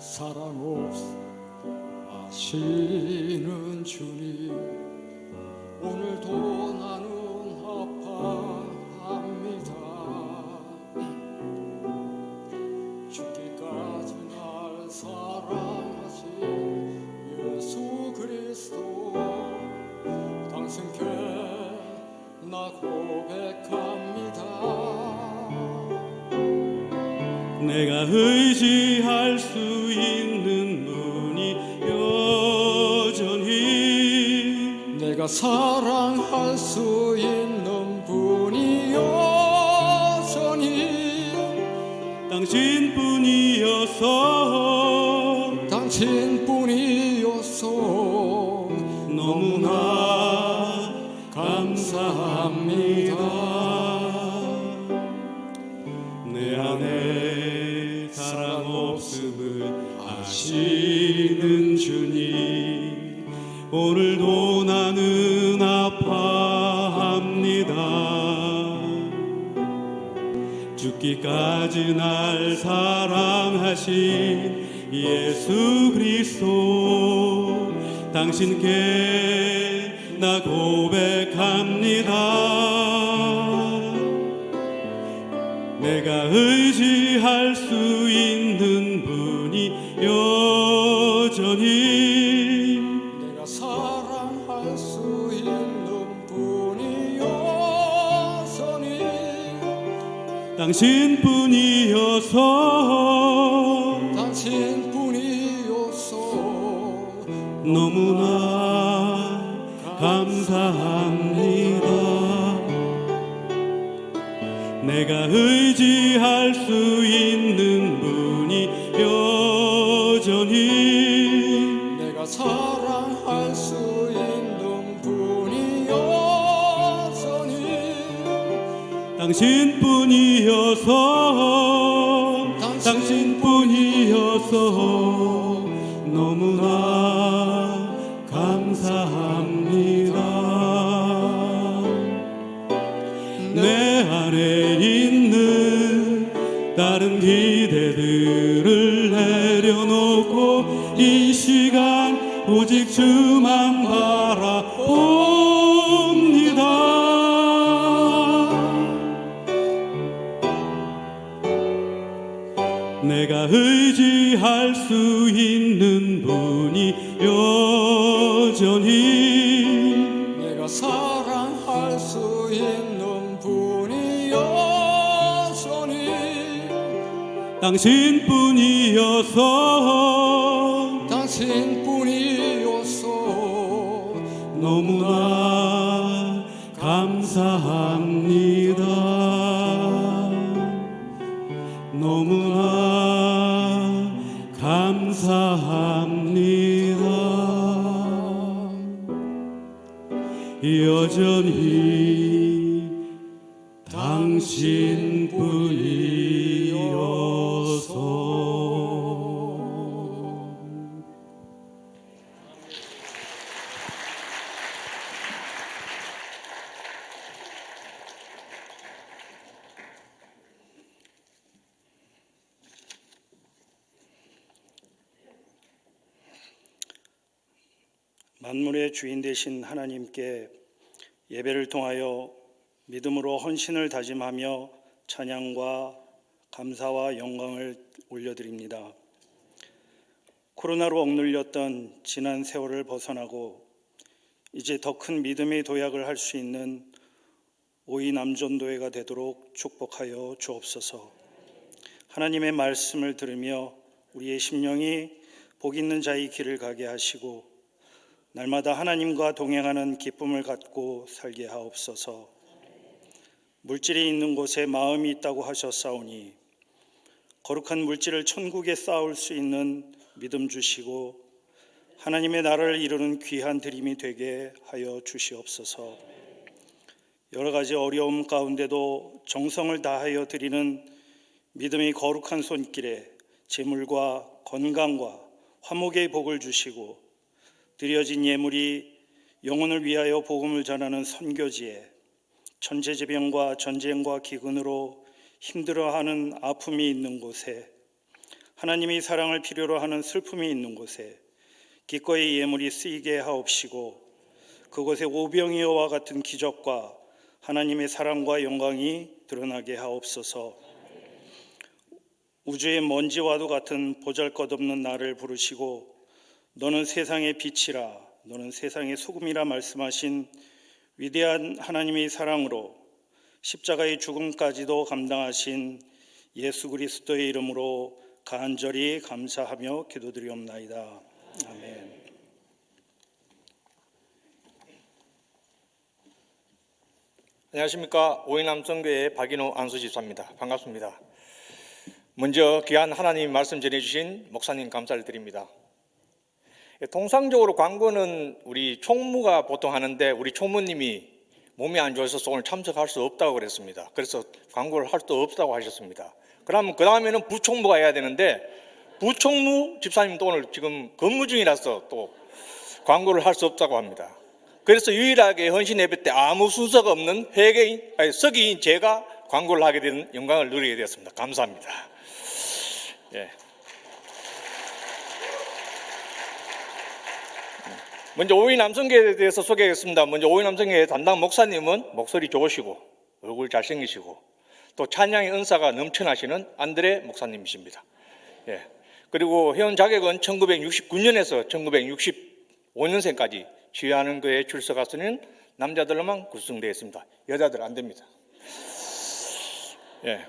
Speaker 5: 사랑 없으시는 주님, 오늘도 나는 아파합니다. 죽기까지 날 사랑하신 예수 그리스도, 당신께 나 고백합니다.
Speaker 1: 내가 의지할 수 있는 분이 여전히,
Speaker 5: 내가 사랑할 수 있는 분이 여전히 당신뿐이어서
Speaker 1: 너무나 감사합니다. 내 안에 사랑 없음을 아시는 주님, 오늘도 나는 아파합니다. 죽기까지 날 사랑하신 예수 그리스도, 당신께 나 고백합니다. 내가 의지할 수 있는 분이 여전히,
Speaker 5: 내가 사랑할 수 있는 분이 여전히
Speaker 1: 당신뿐이어서 너무나 감사합니다. 내가 의지할 수 있는 분이 여전히,
Speaker 5: 내가 사랑할 수 있는 분이 여전히
Speaker 1: 당신뿐이어서 너무나 감사합니다. 내 안에 있는 다른 기대들을 내려놓고 이 시간 오직 주만 바라봅니다. 내가 의지할 수 있는 분이 여전히,
Speaker 5: 내가 사랑할 수 있는 분이 여전히
Speaker 1: 당신뿐이어서 너무나 감사합니다. 너무나 감사합니다. 여전히 당신뿐이어서.
Speaker 6: 만물의 주인 되신 하나님께 예배를 통하여 믿음으로 헌신을 다짐하며 찬양과 감사와 영광을 올려드립니다. 코로나로 억눌렸던 지난 세월을 벗어나고 이제 더 큰 믿음의 도약을 할 수 있는 오이 남전도회가 되도록 축복하여 주옵소서. 하나님의 말씀을 들으며 우리의 심령이 복 있는 자의 길을 가게 하시고 날마다 하나님과 동행하는 기쁨을 갖고 살게 하옵소서. 물질이 있는 곳에 마음이 있다고 하셨사오니 거룩한 물질을 천국에 쌓을 수 있는 믿음 주시고 하나님의 나라를 이루는 귀한 드림이 되게 하여 주시옵소서. 여러 가지 어려움 가운데도 정성을 다하여 드리는 믿음의 거룩한 손길에 재물과 건강과 화목의 복을 주시고 드려진 예물이 영혼을 위하여 복음을 전하는 선교지에 천재지병과 전쟁과 기근으로 힘들어하는 아픔이 있는 곳에 하나님의 사랑을 필요로 하는 슬픔이 있는 곳에 기꺼이 예물이 쓰이게 하옵시고 그곳에 오병이어와 같은 기적과 하나님의 사랑과 영광이 드러나게 하옵소서. 우주의 먼지와도 같은 보잘것없는 나를 부르시고 너는 세상의 빛이라 너는 세상의 소금이라 말씀하신 위대한 하나님의 사랑으로 십자가의 죽음까지도 감당하신 예수 그리스도의 이름으로 간절히 감사하며 기도드리옵나이다. 아멘.
Speaker 7: 안녕하십니까. 오이남성교회 박인호 안수집사입니다. 반갑습니다. 먼저 귀한 하나님 말씀 전해주신 목사님 감사를 드립니다. 통상적으로 광고는 우리 총무가 보통 하는데 우리 총무님이 몸이 안 좋으셔서 오늘 참석할 수 없다고 그랬습니다. 그래서 광고를 할 수 없다고 하셨습니다. 그러면 그 다음에는 부총무가 해야 되는데 부총무 집사님도 오늘 지금 근무 중이라서 또 광고를 할 수 없다고 합니다. 그래서 유일하게 헌신 예배 때 아무 순서가 없는 서기인 제가 광고를 하게 된 영광을 누리게 되었습니다. 감사합니다. 예. 먼저 오이 남성교회에 대해서 소개하겠습니다. 먼저 오이 남성교회 담당 목사님은 목소리 좋으시고 얼굴 잘생기시고 또 찬양의 은사가 넘쳐나시는 안드레 목사님이십니다. 예. 그리고 회원 자격은 1969년에서 1965년생까지 주의하는 교회에 출석하시는 남자들로만 구성되어 있습니다. 여자들 안 됩니다. 예.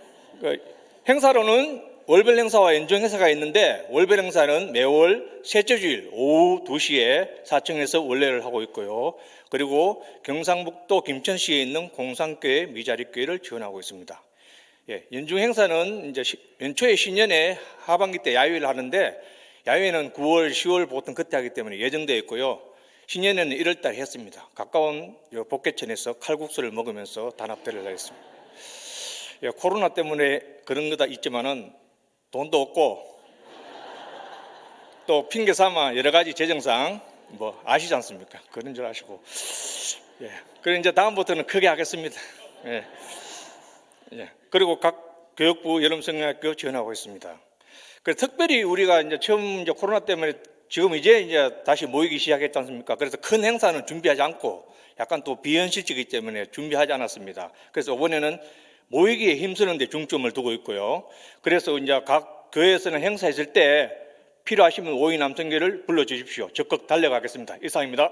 Speaker 7: 행사로는 월별 행사와 연중 행사가 있는데 월별 행사는 매월 셋째 주일 오후 2시에 사청에서 원례를 하고 있고요. 그리고 경상북도 김천시에 있는 공산교회 미자립교회를 지원하고 있습니다. 예, 연중 행사는 이제 연초에 신년에 하반기 때 야유회를 하는데 야유회는 9월, 10월 보통 그때 하기 때문에 예정되어 있고요. 신년에는 1월 달에 했습니다. 가까운 복개천에서 칼국수를 먹으면서 단합대를 하겠습니다. 예, 코로나 때문에 그런 거다 있지만은 돈도 없고 또 핑계 삼아 여러 가지 재정상 뭐 아시지 않습니까? 그런 줄 아시고 예. 그리고 이제 다음부터는 크게 하겠습니다. 예. 예. 그리고 각 교육부 여름성경학교 지원하고 있습니다. 그래서 특별히 우리가 이제 처음 이제 코로나 때문에 지금 이제 다시 모이기 시작했지 않습니까? 그래서 큰 행사는 준비하지 않고 약간 또 비현실적이기 때문에 준비하지 않았습니다. 그래서 이번에는 모이기에 힘쓰는 데 중점을 두고 있고요. 그래서 이제 각 교회에서는 행사했을 때 필요하시면 오이 남성교회를 불러주십시오. 적극 달려가겠습니다. 이상입니다.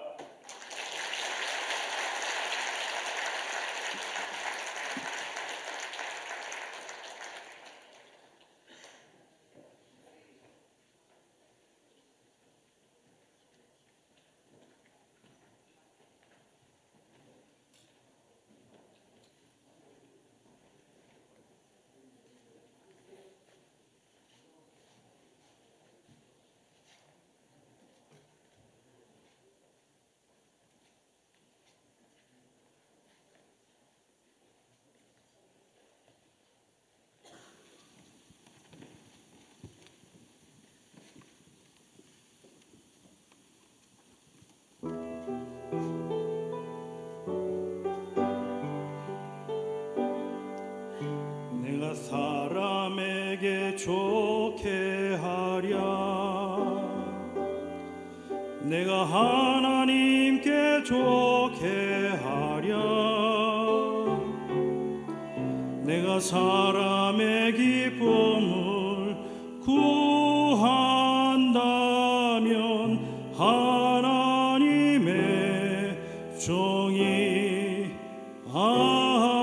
Speaker 1: 사람에게 좋게 하랴. 내가 하나님께 좋게 하랴. 내가 사람의 기쁨을 구한다면 하나님의 종이 아니라.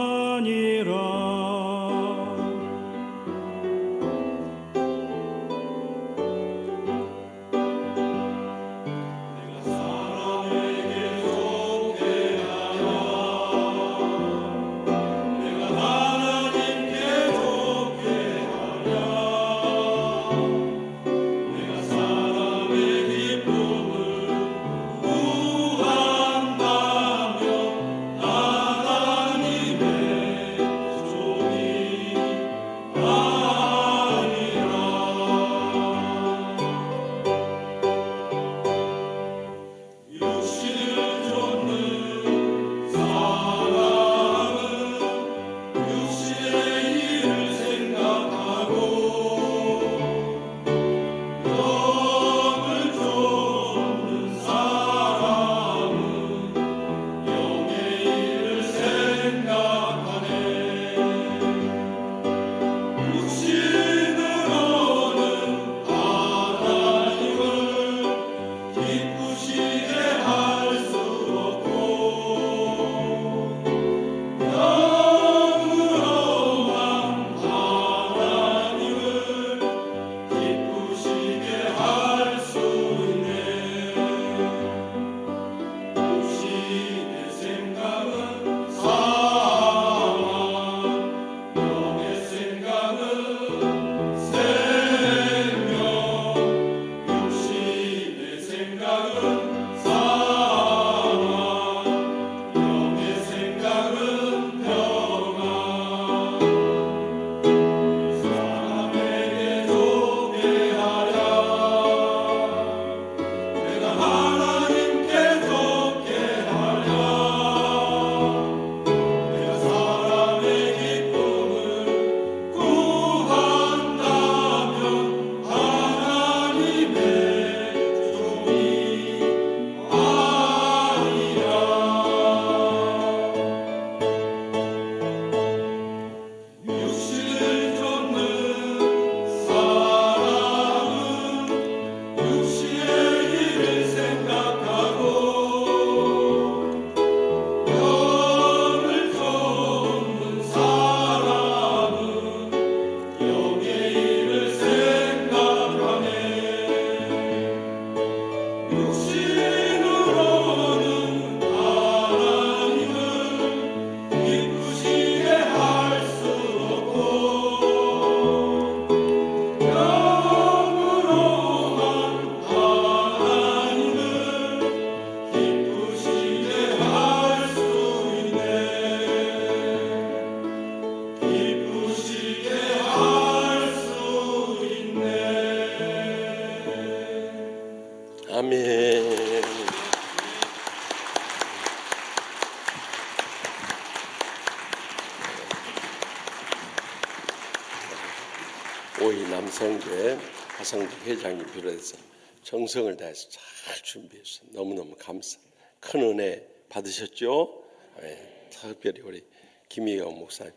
Speaker 8: 오이 남성교회 하성주 회장님 비롯해서 정성을 다해서 잘 준비해서 너무너무 감사. 큰 은혜 받으셨죠? 네, 특별히 우리 김희영 목사님,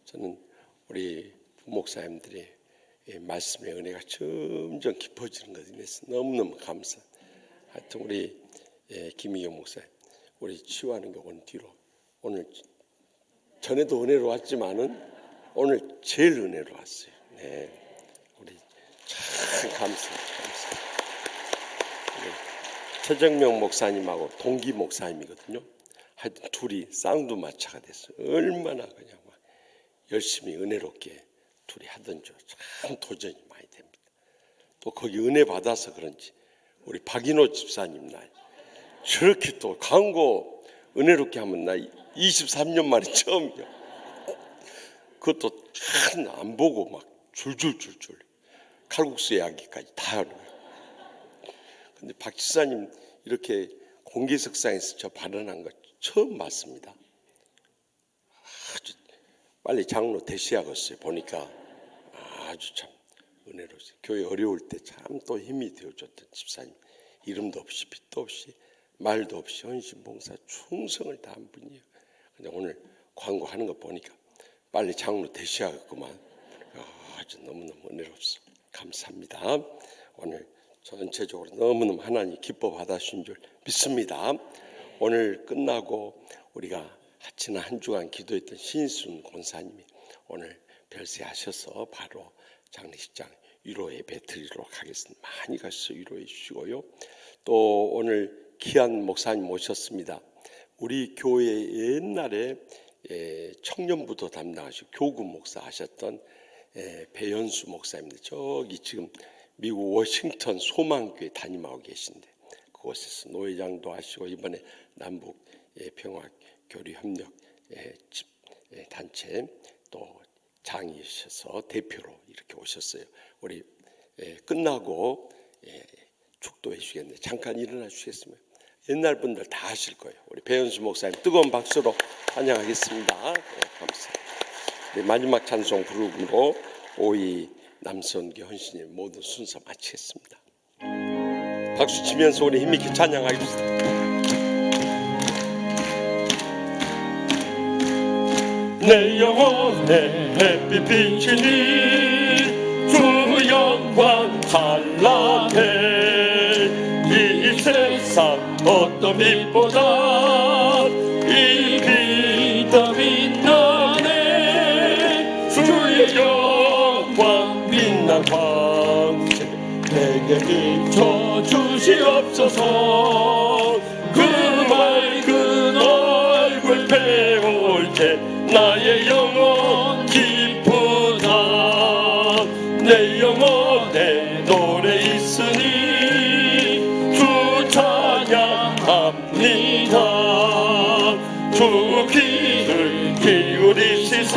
Speaker 8: 저는 우리 부목사님들이 말씀의 은혜가 점점 깊어지는 것에 대해서 너무너무 감사. 하여튼 우리 김희영 목사님, 우리 치유하는 교원 뒤로 오늘 전에도 은혜로 왔지만은 오늘 제일 은혜로 왔어요. 네, 우리 참 감사합니다. 최정명 목사님하고 동기 목사님이거든요. 하여튼 둘이 쌍두마차가 됐어요. 얼마나 그냥 막 열심히 은혜롭게 둘이 하던 줄 참 도전이 많이 됩니다. 또 거기 은혜 받아서 그런지 우리 박인호 집사님 나 저렇게 또 광고 은혜롭게 하면 나 23년 만에 처음이야. 그것도 참 안 보고 막 줄줄줄줄 칼국수 이야기까지 다 하는 거예요. 근데 박 집사님 이렇게 공개석상에서 저 발언한 거 처음 봤습니다. 아주 빨리 장로 되셔야겠어요. 보니까 아주 참 은혜로웠어요. 교회 어려울 때 참 또 힘이 되어줬던 집사님, 이름도 없이 빛도 없이 말도 없이 헌신봉사 충성을 다한 분이에요. 근데 오늘 광고하는 거 보니까 빨리 장로 되셔야겠구만. 아주 너무너무 은혜롭소. 감사합니다. 오늘 전체적으로 너무너무 하나님 기뻐 받아주신 줄 믿습니다. 오늘 끝나고 우리가 지난 한 주간 기도했던 신순 권사님이 오늘 별세하셔서 바로 장례식장 위로 예배 드리도록 하겠습니다. 많이 가셔서 위로해 주시고요. 또 오늘 귀한 목사님 모셨습니다. 우리 교회 옛날에 청년부도 담당하시고 교구 목사 하셨던 배현수 목사입니다. 저기 지금 미국 워싱턴 소망교회 담임하고 계신데 그곳에서 노회장도 하시고 이번에 남북 평화 교류 협력 단체 또 장이셔서 대표로 이렇게 오셨어요. 우리 끝나고 축도해 주시겠는데 잠깐 일어나 주시겠습니까? 옛날 분들 다 하실 거예요. 우리 배현수 목사님 뜨거운 박수로 환영하겠습니다. 감사합니다. 마지막 찬송 부르고 오이 남선교 헌신의 모든 순서 마치겠습니다. 박수 치면서 우리 힘있게 찬양하겠습니다. 내 영혼에 햇빛 비치니 주 영광 찬란해. 이 세상 어떤 빛보다 이 빛 더 빛나네. 주의 영광 빛난 광채 내게 비춰 주시옵소서. 그 맑은 얼굴 배울 때 나의 영혼 기쁘다. 내 영혼에 노래 있으니 주 찬양합니다. 주 귀를 기울이시사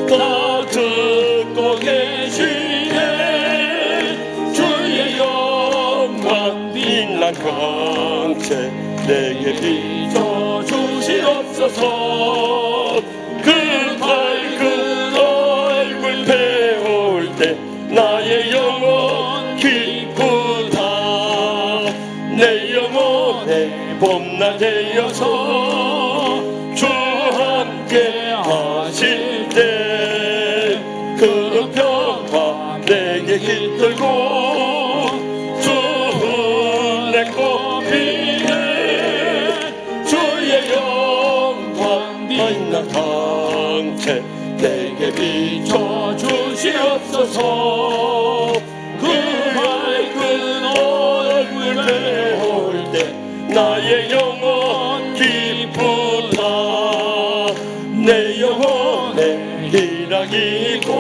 Speaker 8: 다 듣고 계시네. 주의 영광 빛난 광채 내게 비춰 주시옵소서. 그 밝은 얼굴 배울 때 나의 영혼 기쁘다. 내 영혼의 봄날 되어서 주 함께 하실 때 그 평화 내게 깃들고 주 은혜 꽃피네. 주의 영광 빛난 광채 내게 비춰 주시옵소서. 그 밝은 얼굴 배울 때 나의 영혼 기쁘다. 내 영혼에 희락이 있고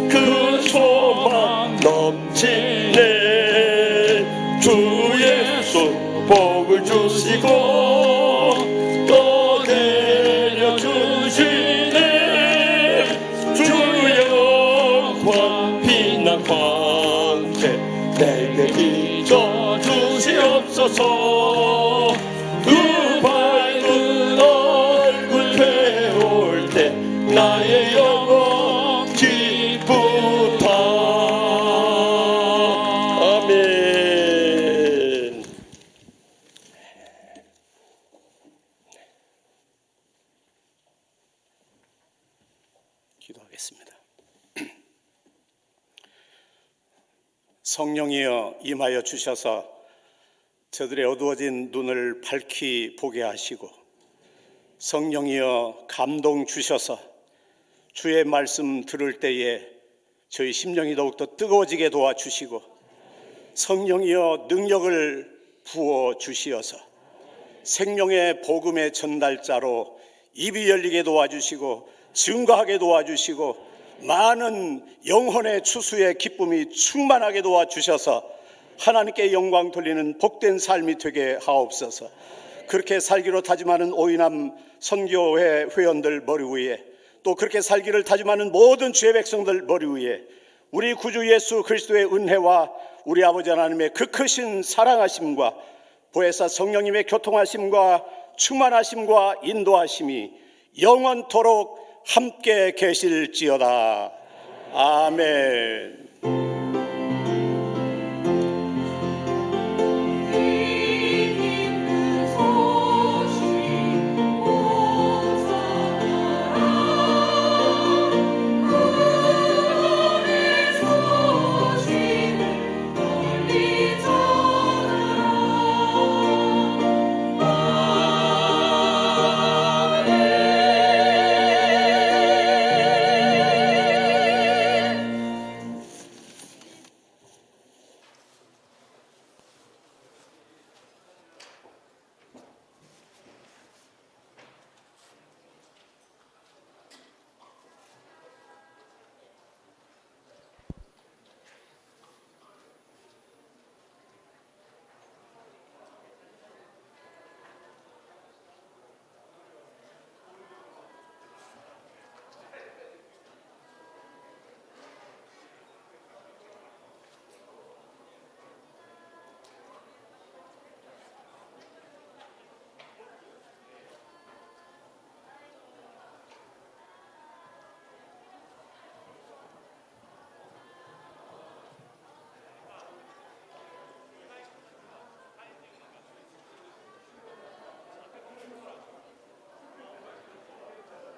Speaker 8: 그 소망 넘치네. 주 예수 복을 주시고 또 내려주시네. 주의 영광 빛난 광채 내게 비춰 주시옵소서. 그 밝은 얼굴 배울 때 나의 영혼 기쁘다. 아멘.
Speaker 6: 기도하겠습니다. 성령이여 임하여 주셔서 저들의 어두워진 눈을 밝히 보게 하시고, 성령이여 감동 주셔서 주의 말씀 들을 때에 저희 심령이 더욱더 뜨거워지게 도와주시고, 성령이여 능력을 부어 주시어서 생명의 복음의 전달자로 입이 열리게 도와주시고 증거하게 도와주시고 많은 영혼의 추수의 기쁨이 충만하게 도와주셔서 하나님께 영광 돌리는 복된 삶이 되게 하옵소서. 그렇게 살기로 다짐하는 오이남 선교회 회원들 머리 위에, 또 그렇게 살기를 다짐하는 모든 주의 백성들 머리 위에 우리 구주 예수 그리스도의 은혜와 우리 아버지 하나님의 그 크신 사랑하심과 보혜사 성령님의 교통하심과 충만하심과 인도하심이 영원토록
Speaker 9: 함께 계실지어다. 아멘.